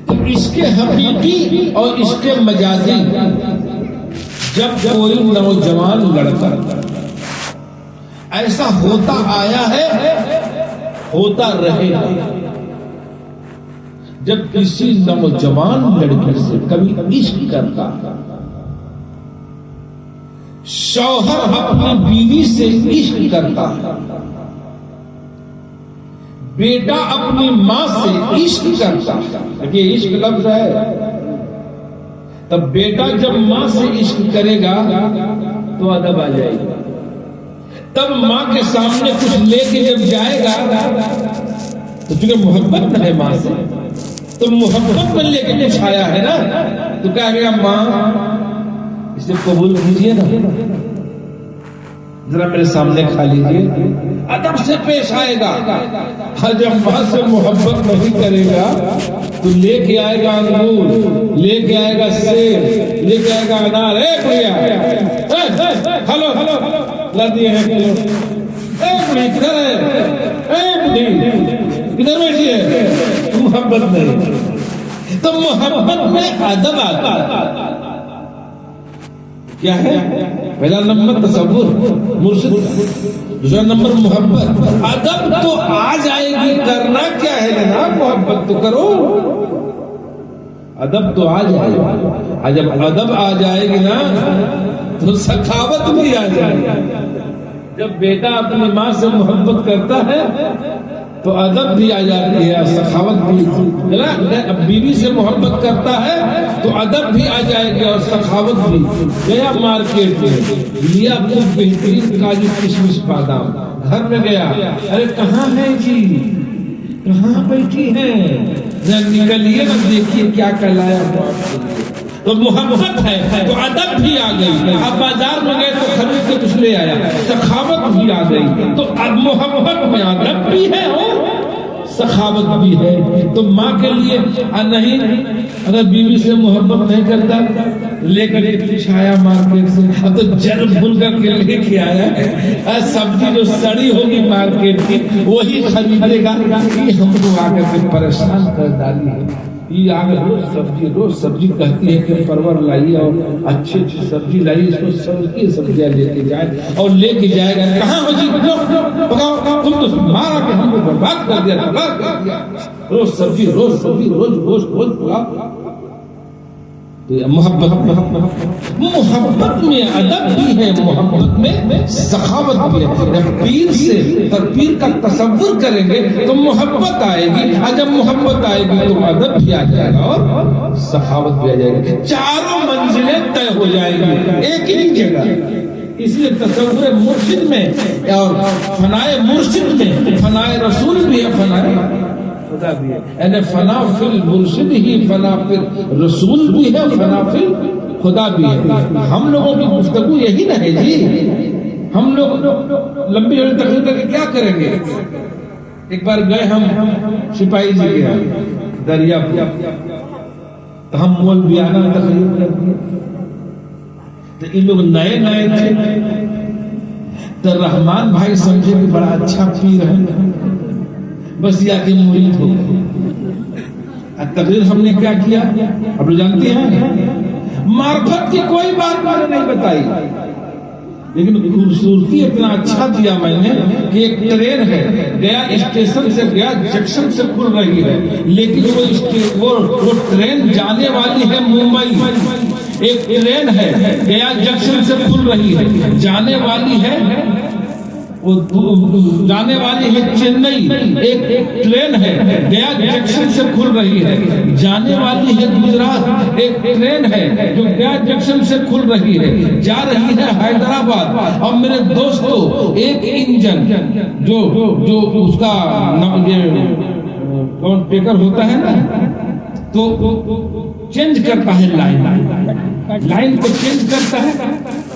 کہ عشق حقیقی اور عشق مجازی۔ جب کوئی نوجوان لڑکا ایسا ہوتا آیا ہے، ہوتا رہے گا، جب کسی نوجوان لڑکی سے کبھی عشق کرتا، شوہر اپنی بیوی سے عشق کرتا، بیٹا اپنی ماں سے عشق کرتا، یہ عشق لفظ ہے، تب بیٹا جب ماں سے عشق کرے گا تو ادب آ جائے گا۔ تب ماں کے سامنے کچھ لے کے جب جائے گا تو چونکہ محبت نہ ہے ماں سے، تو محبت میں لے کے کچھ آیا ہے نا، تو کہے گا ماں اسے قبول کیجیے نا، ذرا میرے سامنے کھا لیجیے، ادب سے پیش آئے گا۔ جب ماں سے محبت نہیں کرے گا تو لے کے آئے گا انگور، لے کے آئے گا سیب، لے کے آئے گا انار۔ اے بھیا ہلو ہلو لا دیے ہیں کلو، اے بڑی کدھر ہے، اے بڑی کدھر بیٹھی ہے؟ محبت نہیں، تو محبت میں ادب آتا کیا ہے؟ پہلا نمبر تصور مرشد، دوسرا نمبر محبت۔ ادب تو آ جائے گی، کرنا کیا ہے جناب؟ محبت تو کرو۔ ادب تو آ جائے گا، جب ادب آ جائے گی نا تو سخاوت بھی آ جائے گی۔ جب بیٹا اپنی ماں سے محبت کرتا ہے تو ادب بھی آ جاتی ہے، سخاوت بھی۔ اب بیوی سے محبت کرتا ہے تو ادب بھی آ جائے گا اور سخاوت بھی۔ گیا مارکیٹ میں، لیا خوب بہترین کاجو کشمش بادام، گھر میں گیا، ارے کہاں ہے جی، کہاں بیٹھی ہیں، نکلیے نا دیکھیے کیا کلایا ہوا آپ کے لیے۔ تو محبت ہے تو ادب بھی آ گئی۔ اب بازار میں گئے تو خرید کے کچھ لے آیا، سخاوت بھی آ گئی۔ تو اب محبت میں ادب بھی ہے اور سخاوت بھی ہے۔ تو ماں کے لیے نہیں، اگر بیوی سے محبت نہیں کرتا، لے کر کے کچھ آیا مارکیٹ سے، اب تو جل بھول کر کے لے کے آیا ہے، سبزی جو سڑی ہوگی مارکیٹ کی وہی خریدے گا، یہ ہم کو آ کر کے پریشان کر ڈالی ہے۔ یہ آگے روز سبزی کہتی ہے کہ پرور لائیے اور اچھی سبزی لائیے، اس کو سبزی سبزیاں لے کے جائے اور لے کے جائے گا، کہاں ہو جی پکاؤ، تم تو مارا کہ ہم کو برباد کر دیا، تباہ کر دیا، روز سبزی روز گوشت روز پکاؤ۔ تو محبت میں ادب بھی ہے، محبت میں سخاوت بھی ہے۔ پیر سے پیر کا تصور کریں گے تو محبت آئے گی، اور جب محبت آئے گی تو ادب بھی آ جائے گا اور سخاوت بھی آ جائے گی، چاروں منزلیں طے ہو جائیں گی ایک ہی جگہ۔ اس لیے تصور مرشد میں اور فنائے مرشد میں فنائے رسول بھی ہے، فنائے خدا بھی ہے، یعنی فنا فی المرشد ہی فنا فی رسول بھی ہے، فنا فی خدا بھی ہے۔ ہم لوگوں کی گفتگو یہی نہ ہے جی، ہم لوگ لمبی تقریر کر کے کیا کریں گے؟ ایک بار گئے ہم سپاہی جی کے دریا تو ہم مولویانہ تقریر کر دیے، تو ان لوگ نئے تھے، تو رحمان بھائی سمجھے کہ بڑا اچھا پیر ہے، بس یا کہ مرید ہو گئے۔ تقریر ہم نے کیا کیا اب جانتے ہیں، معرفت کی کوئی بات میں نے نہیں بتائی، لیکن خوبصورتی اتنا اچھا دیا میں نے کہ ایک ٹرین ہے، گیا اسٹیشن سے گیا جنکشن سے کھل رہی ہے، لیکن وہ ٹرین جانے والی ہے ممبئی، ایک ٹرین ہے گیا جنکشن سے کھل رہی ہے، جانے والی ہے چنئی، ایک ٹرین ہے گیا جنکشن سے کھل رہی ہے، جانے والی ہے گجرات، ایک ٹرین ہے جو گیا جنکشن سے کھل رہی ہے، جا رہی ہے حیدرآباد۔ اور میرے دوستو ایک انجن جو اس کا کون ٹیکر ہوتا ہے نا، تو چینج کرتا ہے لائن کو چینج کرتا ہے،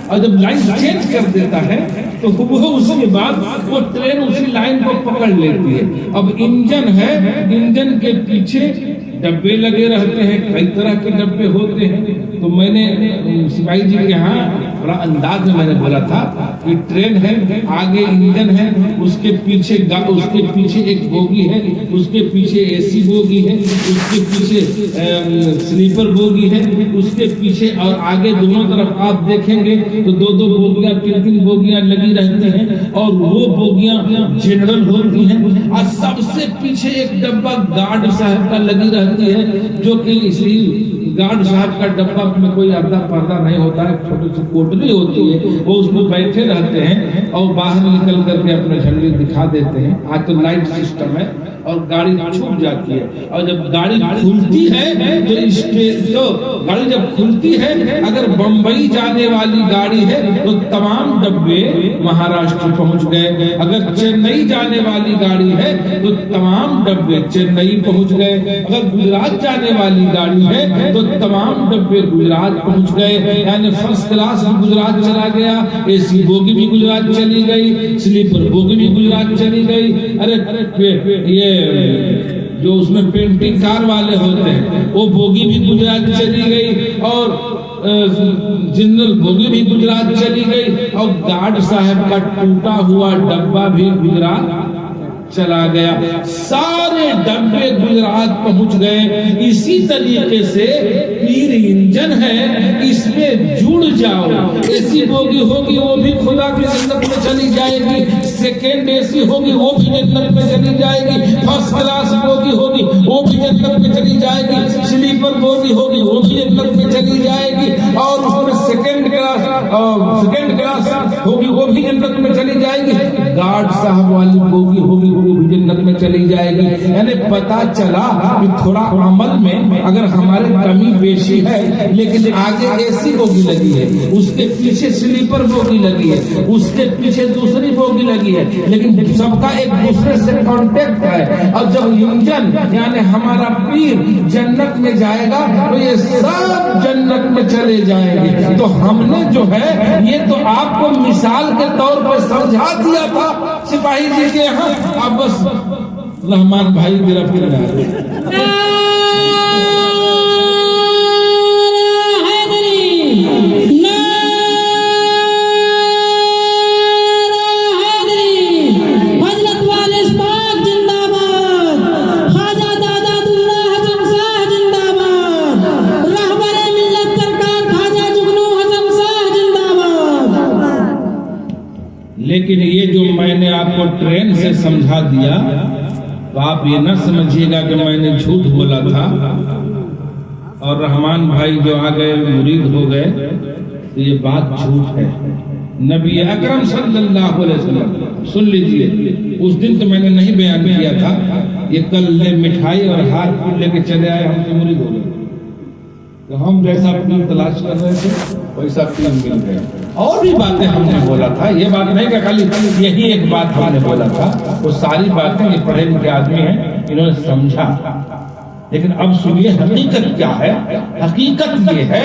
اور جب لائن چینج کر دیتا ہے تو وہ اس کے بعد وہ ٹرین اسی لائن کو پکڑ لیتی ہے۔ اب انجن ہے، انجن کے پیچھے ڈبے لگے رہتے ہیں، کئی طرح کے ڈبے ہوتے ہیں۔ تو میں نے سپاہی جی کے ہاں بڑا انداز میں نے بولا تھا کہ ٹرین ہے، آگے انجن ہے، اس کے پیچھے ایک بوگی ہے، اس کے پیچھے اے سی بوگی ہے، اس کے پیچھے سلیپر بوگی ہے، اس کے پیچھے اور آگے دونوں طرف آپ دیکھیں گے تو دو بوگیاں تین بوگیاں لگی رہتی ہیں، اور وہ بوگیاں جنرل ہوتی ہیں، اور سب سے پیچھے ایک ڈبہ گارڈ صاحب کا لگی رہتی ہے، جو کہ اسی گارڈ صاحب کا ڈبہ میں کوئی اردہ پردہ نہیں ہوتا ہے، چھوٹی سی کوٹلی ہوتی ہے، وہ اس میں بیٹھے رہتے ہیں اور باہر نکل کر کے اپنے جھنڈے دکھا دیتے ہیں۔ آج تو لائٹ سسٹم ہے اور گاڑی چھوٹ جاتی ہے، اور جب گاڑی کھلتی ہے تو گاڑی جب کھلتی ہے، اگر بمبئی جانے والی گاڑی ہے تو تمام ڈبے مہاراشٹر پہنچ گئے، اگر چنئی جانے والی گاڑی ہے تو تمام ڈبے چنئی پہنچ گئے، اگر گجرات جانے والی گاڑی ہے تو تمام ڈبے گجرات پہنچ گئے، یعنی فرسٹ کلاس گجرات چلا گیا، اے سی بوگی بھی گجرات چلی گئی، سلیپر بوگی بھی گجرات چلی گئی، ارے یہ جو اس میں پینٹنگ کار والے ہوتے ہیں وہ بوگی بھی گجرات چلی گئی، اور جنرل بوگی بھی گجرات چلی گئی، اور گارڈ صاحب کا ٹوٹا ہوا ڈبہ بھی گجرات چلا گیا. سارے ڈبے گجرات پہنچ گئے. اسی طریقے سے پیر انجن ہے, اس میں جڑ جاؤ. ایسی بوگی ہوگی وہ بھی خدا کی جنت میں چلی جائے گی, سیکنڈ اے سی ہوگی وہ بھی جنت میں چلی جائے گی, فرسٹ کلاس بوگی ہوگی وہ بھی جنت میں چلی جائے گی, سلیپر بوگی ہوگی وہ بھی جنت میں چلی جائے گی, اور اس میں سیکنڈ کلاس ہوگی وہ بھی جنت میں چلی جائے گی, گارڈ صاحب والی بوگی ہوگی وہ بھی جنت میں چلی جائے گی. یعنی پتا چلا کہ تھوڑا عمل میں اگر ہمارے کمی بیشی ہے, لیکن آگے اے سی بوگی لگی ہے, اس کے پیچھے سلیپر بوگی لگی ہے, اس کے پیچھے دوسری بوگی لگی ہے, لیکن سب کا ایک دوسرے سے کانٹیکٹ ہے. اور جب انجن یعنی ہمارا پیر جنت میں جائے گا تو یہ سب جنت میں چلے جائیں گے. تو ہم نے جو ہے یہ تو آپ کو مثال کے طور پر سمجھا دیا تھا سپاہی جی کے یہاں. اب بس رحمان بھائی گرفت لگا. لیکن یہ جو میں نے آپ کو ٹرین سے سمجھا دیا تو آپ یہ نہ سمجھیے گا کہ میں نے جھوٹ بولا تھا اور رحمان بھائی جو آ گئے مرید ہو گئے, تو یہ بات جھوٹ ہے. نبی اکرم صلی اللہ علیہ وسلم سن لیجئے, اس دن تو میں نے نہیں بیان کیا تھا, یہ کل مٹھائی اور ہاتھ پھول لے کے چلے آئے, ہم سے مرید ہو گئے. تو ہم جیسا پیر تلاش کر رہے تھے ویسا پیر مل گیا. اور بھی باتیں ہم نے بولا تھا, یہ بات نہیں کہ خالی یہی ایک بات ہم نے بولا تھا, وہ ساری باتیں یہ پڑھے لکھے آدمی ہیں انہوں نے سمجھا. لیکن اب سنیے حقیقت کیا ہے. حقیقت یہ ہے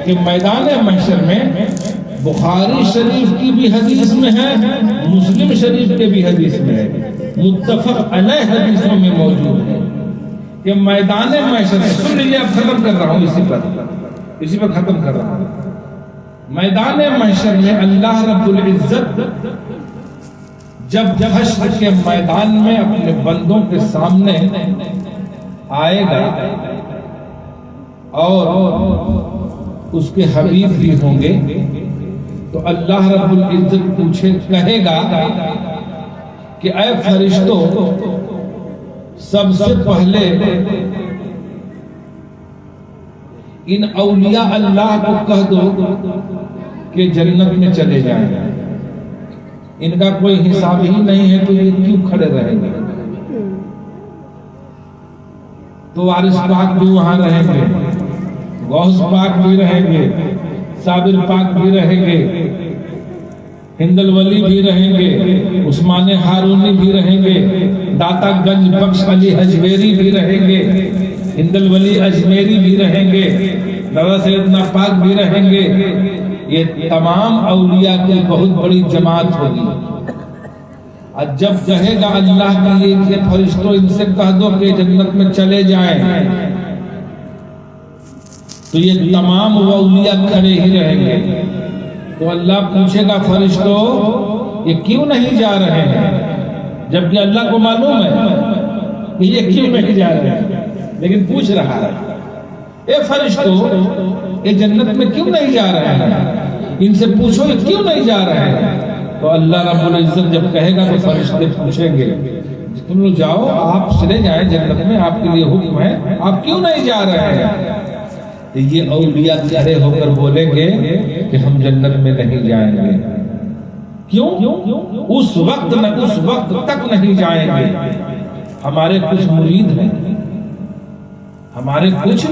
کہ میدان محشر میں بخاری شریف کی بھی حدیث میں ہے, مسلم شریف کے بھی حدیث میں ہے, متفق علیہ حدیثوں میں موجود ہے کہ میدان محشر میں, سن لیجیے اب ختم کر رہا ہوں اسی پر ختم کر رہا ہوں. میدان محشر میں اللہ رب العزت جب حشر کے میدان میں اپنے بندوں کے سامنے آئے گا اور اس کے حبیب بھی ہوں گے, تو اللہ رب العزت کہے گا کہ اے فرشتوں, سب سے پہلے ان اولیاء اللہ کو کہہ دو کہ جنت میں چلے جائیں, ان کا کوئی حساب ہی نہیں ہے تو یہ کیوں کھڑے رہیں گے. تو وارث پاک بھی وہاں رہیں گے, غوث پاک بھی رہیں گے, صابر پاک بھی رہیں گے, ہند الولی بھی رہیں گے, عثمان ہارونی بھی رہیں گے, داتا گنج بخش علی اجمیری بھی رہیں گے, ہند الولی اجمیری بھی رہیں گے, دادا سیدنا پاک بھی رہیں گے. یہ تمام اولیاء کی بہت بڑی جماعت ہوگی. اور جب کہے گا اللہ کے لیے کہ فرشتوں ان سے کہہ دو کہ جنت میں چلے جائیں, تو یہ تمام وہ اولیاء کھڑے ہی رہیں گے. تو اللہ پوچھے گا فرشتوں یہ کیوں نہیں جا رہے ہیں, جبکہ اللہ کو معلوم ہے کہ یہ کیوں نہیں جا رہے ہیں, لیکن پوچھ رہا ہے اے فرشتوں یہ جنت میں کیوں نہیں جا رہے ہیں, ان سے پوچھو یہ کیوں نہیں جا رہے ہیں. تو اللہ رب العزت جب کہے گا تو فرشتے پوچھیں گے تم لوگ جاؤ, آپ چلے جائیں جنت میں, آپ کے لیے حکم ہے, آپ کیوں نہیں جا رہے ہیں. تو یہ اولیاء کھڑے ہو کر بولیں گے کہ ہم جنت میں نہیں جائیں گے. کیوں؟ اس وقت تک نہیں جائیں گے. ہمارے کچھ مرید ہیں, ہمارے کچھ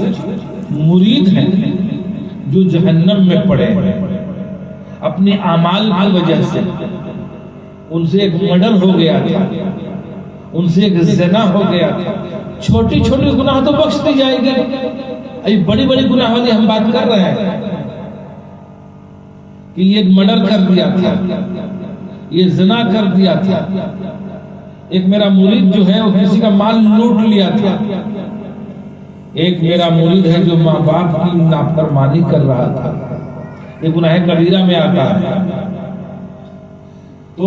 مرید ہیں جو جہنم میں پڑے ہیں اپنی اعمال کی وجہ سے. ان سے ایک مرڈر ہو گیا تھا, ان سے ایک زنا ہو گیا تھا. چھوٹی چھوٹی گناہ تو بخش دی جائے گی, ابھی بڑی بڑی گناہ والی ہم بات کر رہے ہیں کہ یہ مرڈر کر دیا تھا, یہ زنا کر دیا تھا. ایک میرا مرید جو ہے وہ کسی کا مال لوٹ لیا تھا. ایک میرا مرید ہے جو ماں باپ کی نافرمانی کر رہا تھا, یہ گناہ کبیرہ میں آتا ہے. تو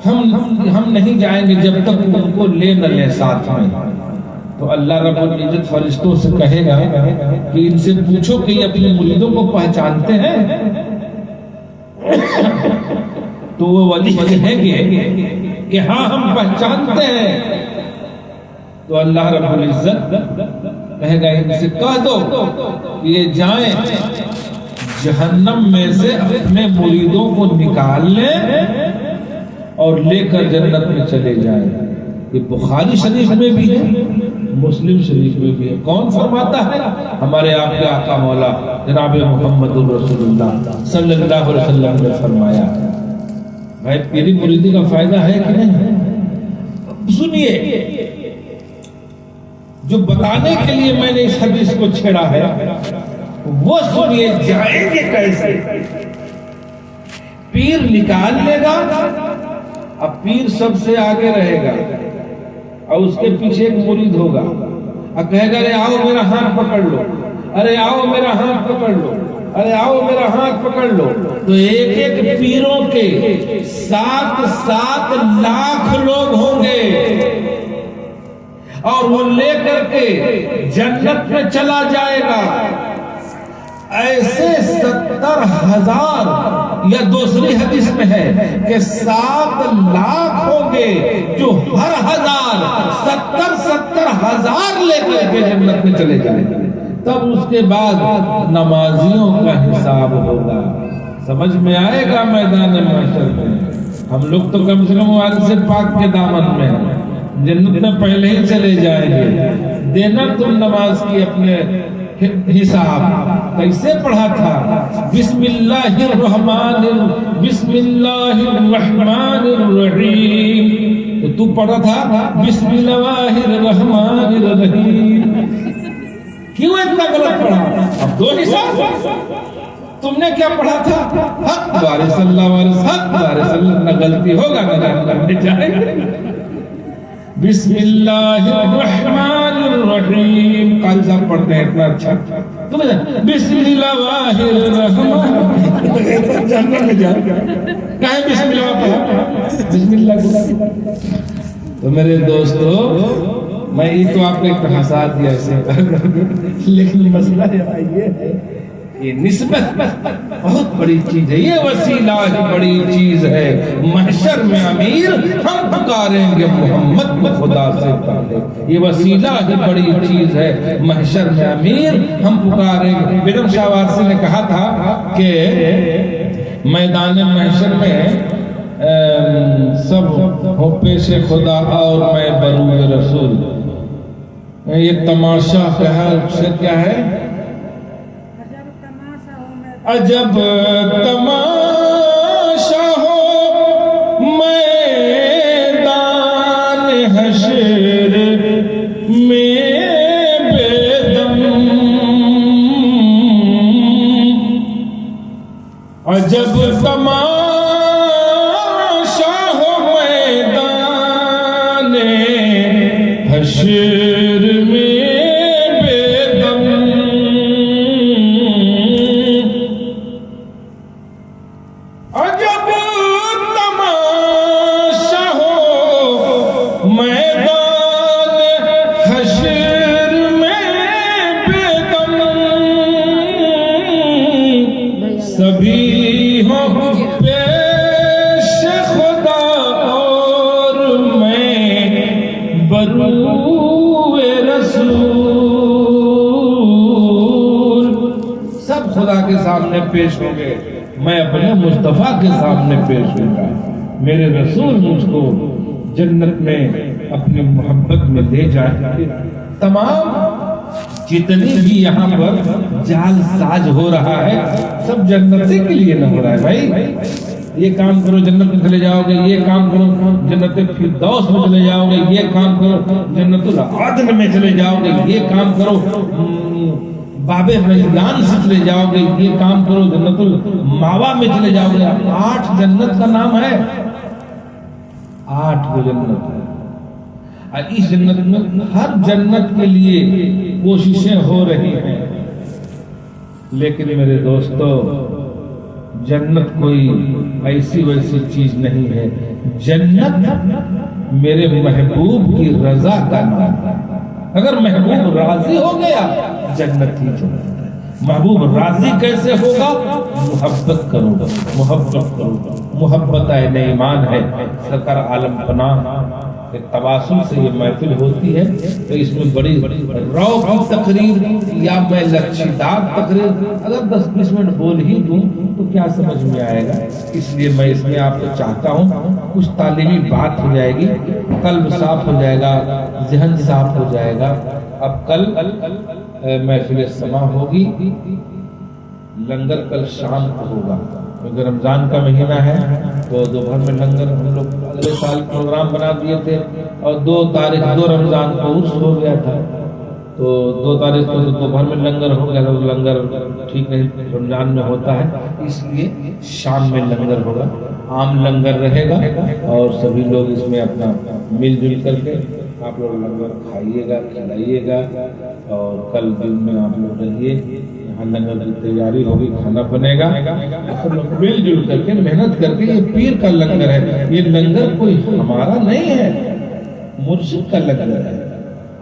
ہم نہیں جائیں گے جب تک ان کو لے نہ لیں ساتھ میں. تو اللہ رب العزت فرشتوں سے کہے گا کہ ان سے پوچھو کہ یہ اپنے مریدوں کو پہچانتے ہیں. تو وہ ولی کہیں گے کہ ہاں ہم پہچانتے ہیں. تو اللہ رب العزت کہے گا ان سے کہہ دو کہ یہ جائیں جہنم میں سے اپنے مریدوں کو نکال لیں اور لے کر جنت میں چلے جائیں. یہ بخاری شریف میں بھی ہے، مسلم شریف میں بھی ہے. کون فرماتا ہے؟ ہمارے آپ کے آقا مولا جناب محمد رسول اللہ صلی اللہ علیہ وسلم نے فرمایا. بھائی پیری مریدی کا فائدہ ہے کہ نہیں؟ سنیے، جو بتانے کے لیے میں نے اس حدیث کو چھیڑا ہے وہ سنیے. جائیں گے کیسے؟ پیر نکال لے گا، اب پیر سب سے آگے رہے گا اور اس کے پیچھے ایک مرید ہوگا اور کہے گا ارے آؤ میرا ہاتھ پکڑ لو، ارے آؤ میرا ہاتھ پکڑ لو، ارے آؤ میرا ہاتھ پکڑ لو. تو ایک ایک پیروں کے 7 لاکھ لوگ ہوں گے اور وہ لے کر کے جنت میں چلا جائے گا. ایسے 70,000 یا دوسری حدیث میں ہے کہ 7 لاکھ ہوں گے جو ہر 70,000 لے کر کے جنت میں چلے جائیں گے. تب اس کے بعد نمازیوں کا حساب ہوگا. سمجھ میں آئے گا میدان محشر میں؟ ہم لوگ تو کم سے کم وارث پاک کے دامن میں جنت میں پہلے ہی چلے جائیں گے. دینا تم نماز کی اپنے حساب. کیسے پڑھا تھا؟ بسم اللہ الرحمن الرحیم. تو پڑھا تھا بسم اللہ الرحمن الرحیم. کیوں اتنا غلط پڑھا؟ اب 2 حساب. تم نے کیا پڑھا تھا؟ حق وارث اللہ وارث حق وارث اللہ. نہ غلطی ہوگا نہ کرنے جائے گا. بسم اللہ الرحمن الرحیم. قاری صاحب پڑھتے ہیں اتنا اچھا. بسم اللہ الرحمن جنت میں جائے گا. کہیں بسم اللہ پڑھا؟ بسم اللہ. تو میرے دوستو، میں یہ تو آپ کو ایک ہنسا دیا ایسے، لیکن مسئلہ یہ ہے یہ نسبت بہت بڑی چیز ہے. یہ وسیلہ بڑی چیز ہے. محشر میں امیر ہم پکاریں گے محمد کو خدا سے پہلے. یہ وسیلہ بڑی چیز ہے. محشر میں امیر ہم پکاریں گے. بیگم شاہ وارثی نے کہا تھا کہ میدان محشر میں سب ہو پیش خدا اور میں بروئے رسول. یہ تماشا کیا ہے؟ عجب تماشا ہو میدان حشر میں بے دم. عجب تماشا ہو میدان حشر میں سبھی ہوں پیش خدا اور میں بروئے رسول. سب خدا کے سامنے پیش ہوں گے، میں اپنے مصطفیٰ کے سامنے پیش ہوں گا. میرے رسول مجھ کو جنت میں اپنی محبت میں لے جائے. تمام جتنی بھی یہاں پر جال ساز ہو رہا ہے سب جنتی کے لیے نہ ہو رہا ہے. بھائی یہ کام کرو جنت میں چلے جاؤ گے، یہ کام کرو جنت فردوس میں چلے جاؤ گے، یہ کام کرو جنت العدن میں چلے جاؤ گے، یہ کام کرو باب ریان سے چلے جاؤ گے، یہ کام کرو جنت الماوا میں چلے جاؤ گے. 8 جنت کا نام ہے، 8 وہ جنت ہے. اس جنت میں ہر جنت کے لیے کوششیں ہو رہی ہیں. لیکن میرے دوستو، جنت کوئی ایسی ویسی چیز نہیں ہے، جنت میرے محبوب کی رضا کا نام ہے۔ اگر محبوب راضی ہو گیا جنت ہی جنت ہے۔ محبوب راضی کیسے ہوگا؟ محبت کرو گا، محبت کرو گا۔ محبت اہل ایمان ہے۔ سرکار عالم پناہ کے تواصل سے یہ محفل ہوتی ہے تو اس میں بڑی روح کی تقریر یا میں لچھیدار تقریر اگر 10-20 منٹ بول ہی دوں تو کیا سمجھ میں آئے گا؟ اس لیے میں اس میں آپ کو چاہتا ہوں کچھ تعلیمی بات ہو جائے گی، قلب صاف ہو جائے گا، ذہن صاف ہو جائے گا۔ اب کل محفل سما ہوگی، لنگر کل شام کو ہوگا کیونکہ رمضان کا مہینہ ہے تو دوپہر میں لنگر ہم لوگ اگلے سال پروگرام بنا دیے تھے اور 2 رمضان کو عرس ہو گیا تھا تو 2 تاریخ کو دوپہر میں لنگر ہو گیا تھا۔ لنگر ٹھیک نہیں رمضان میں ہوتا ہے، اس لیے شام میں لنگر ہوگا، عام لنگر رہے گا اور سبھی لوگ اس میں اپنا مل جل کر کے آپ لوگ لنگر کھائیے گا، کھلائیے گا اور کل دن میں آپ لوگ رہیے، یہاں لنگر کی تیاری ہوگی، کھانا بنے گا، سب لوگ مل جل کر کے محنت کر کے۔ یہ پیر کا لنگر ہے، یہ لنگر کوئی ہمارا نہیں ہے، مرشد کا لنگر ہے۔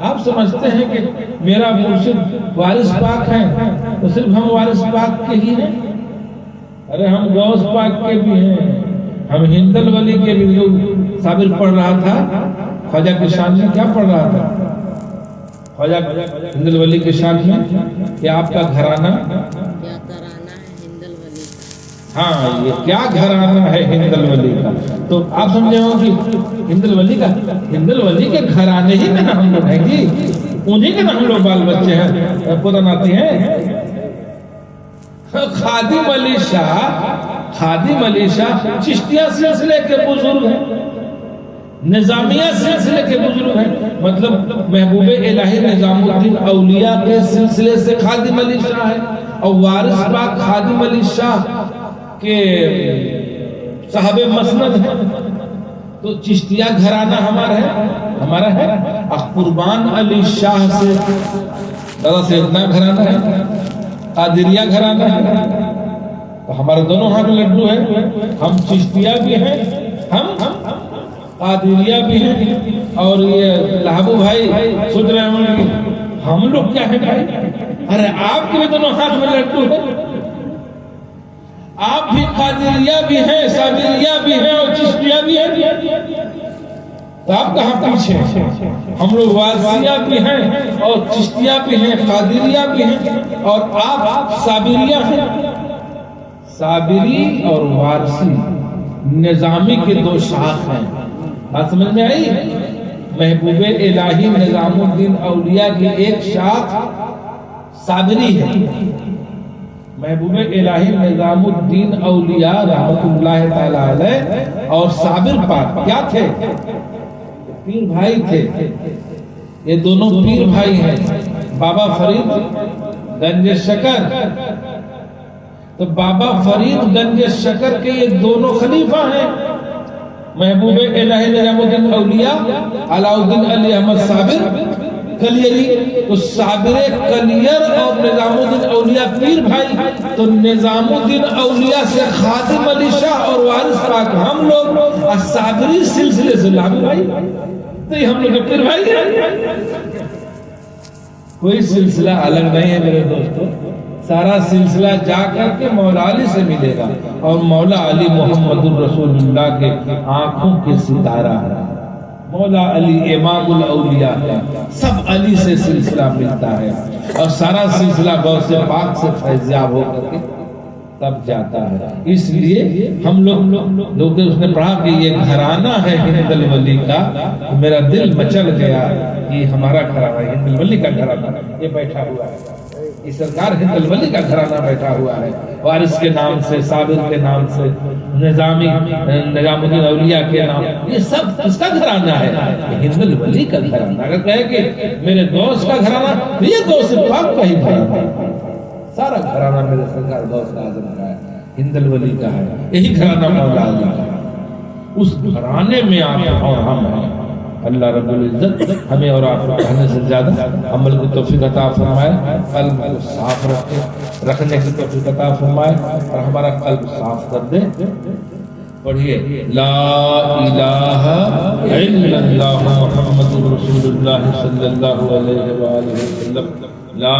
آپ سمجھتے ہیں کہ میرا مرشد وارث پاک ہے تو صرف ہم وارث پاک کے ہی ہیں؟ ارے ہم غوث پاک کے بھی ہیں، ہم ہندل ولی کے بھی۔ جو صابر پڑھ رہا تھا خواجہ کے شان میں، کیا پڑھ رہا تھا خواجہ ہندل ولی کے شان میں کہ آپ کا گھرانہ کیا ترانہ ہے ہندل ولی کا؟ ہاں، یہ کیا گھرانہ ہے ہندل ولی کا؟ تو آپ سمجھے ہو کہ ہندل ولی کے گھرانے ہی میں ہم لوگ ہیں گی، انہیں کے نا ہم لوگ بال بچے ہیں، پتہ ناتی ہیں۔ خادم علی شاہ چشتیہ سلسلے کے بزرگ ہیں، نظامیہ سلسلے کے بزرگ ہیں، مطلب محبوب الہی نظام الدین اولیاء کے سلسلے سے خادم علی شاہ ہے، اور وارث پاک خادم علی شاہ کے صاحب مسند ہے۔ تو چشتیہ گھرانہ ہمارا ہے۔ قربان علی شاہ سے دادا سیدنا گھرانہ ہے، قادریہ گھرانہ ہے، تو ہمارے دونوں ہاتھ لڈو ہیں، ہم چشتیہ بھی ہیں، ہم قادریہ بھی ہیں، اور یہ لہبو بھائی سوچ رہے ہیں ہم لوگ کیا ہیں بھائی؟ ارے آپ کے بھی دونوں ہاتھ میں لڈو ہیں، آپ بھی قادریہ بھی ہیں، صابریہ بھی ہیں اور چشتیہ بھی ہیں، تو آپ کہاں پیچھے ہیں؟ ہم لوگ وارثیہ بھی ہیں اور چشتیہ بھی ہیں، قادریہ بھی ہیں، اور آپ صابریہ ہیں۔ صابری اور وارثی نظامی کے 2 شاخ ہیں، بات سمجھ میں آئی؟ محبوب الہی نظام الدین اولیاء کی ایک شاخ صابری ہے، محبوب الہی نظام الدین اولیاء رحمت اللہ تعالی علیہ اور صابر پاک کیا تھے؟ پیر بھائی تھے۔ یہ دونوں پیر بھائی ہیں، بابا فرید گنج شکر، تو بابا فرید گنج شکر کے یہ دونوں خلیفہ ہیں، محبوب الہی نظام الدین اولیاء علاء الدین علی احمد صابر کلیری۔ تو صابر کلیر اور نظام الدین اولیاء پیر بھائی، تو نظام الدین اولیاء سے خادم علی شاہ اور وارث پاک ہم لوگ صابری سلسلے سے لابو بھائی، تو یہ ہم لوگ پیر بھائی ہیں۔ کوئی سلسلہ الگ نہیں ہے میرے دوستو، سارا سلسلہ جا کر کے مولا علی سے ملے گا، اور مولا علی محمد الرسول اللہ کے آنکھوں کے ستارہ ہے، مولا علی امام الاولیاء ہے، سب علی سے سلسلہ ملتا ہے، اور سارا سلسلہ غوث پاک سے فیضیاب ہو کر کے تب جاتا ہے۔ اس لیے ہم لوگ اس نے پڑھا کہ یہ گھرانہ ہے ہندل ولی کا، میرا دل مچل گیا کہ ہمارا گھرانہ ہندل ولی کا گھرانہ یہ بیٹھا ہوا ہے، یہ سرکار ہندل ولی کا گھرانہ بیٹھا ہوا ہے، وارث کے نام سے، صابر کے نام سے، نظام الدین اولیاء کے نام، یہ سب کس کا گھرانہ ہے؟ ہندل ولی کا گھرانہ۔ اگر کہے کہ میرے دوست کا گھرانہ، یہ دوست پاک کا ہی گھرانہ ہے، سارا گھرانہ میرے سرکار غوث اعظم کا ہے، ہندل ولی کا ہے، یہی گھرانہ مولا علی کا ہے۔ اس گھرانے میں آپ اور ہم ہیں، اللہ رب العزت ہمیں اور آپ کو کہنے سے زیادہ عمل کی توفیق عطا فرمائے، قلب کو صاف رکھنے کی توفیق عطا فرمائے اور ہمارا قلب صاف کر دے۔ پڑھیے لا الہ الا اللہ محمد رسول اللہ صلی اللہ علیہ وآلہ وسلم۔ لا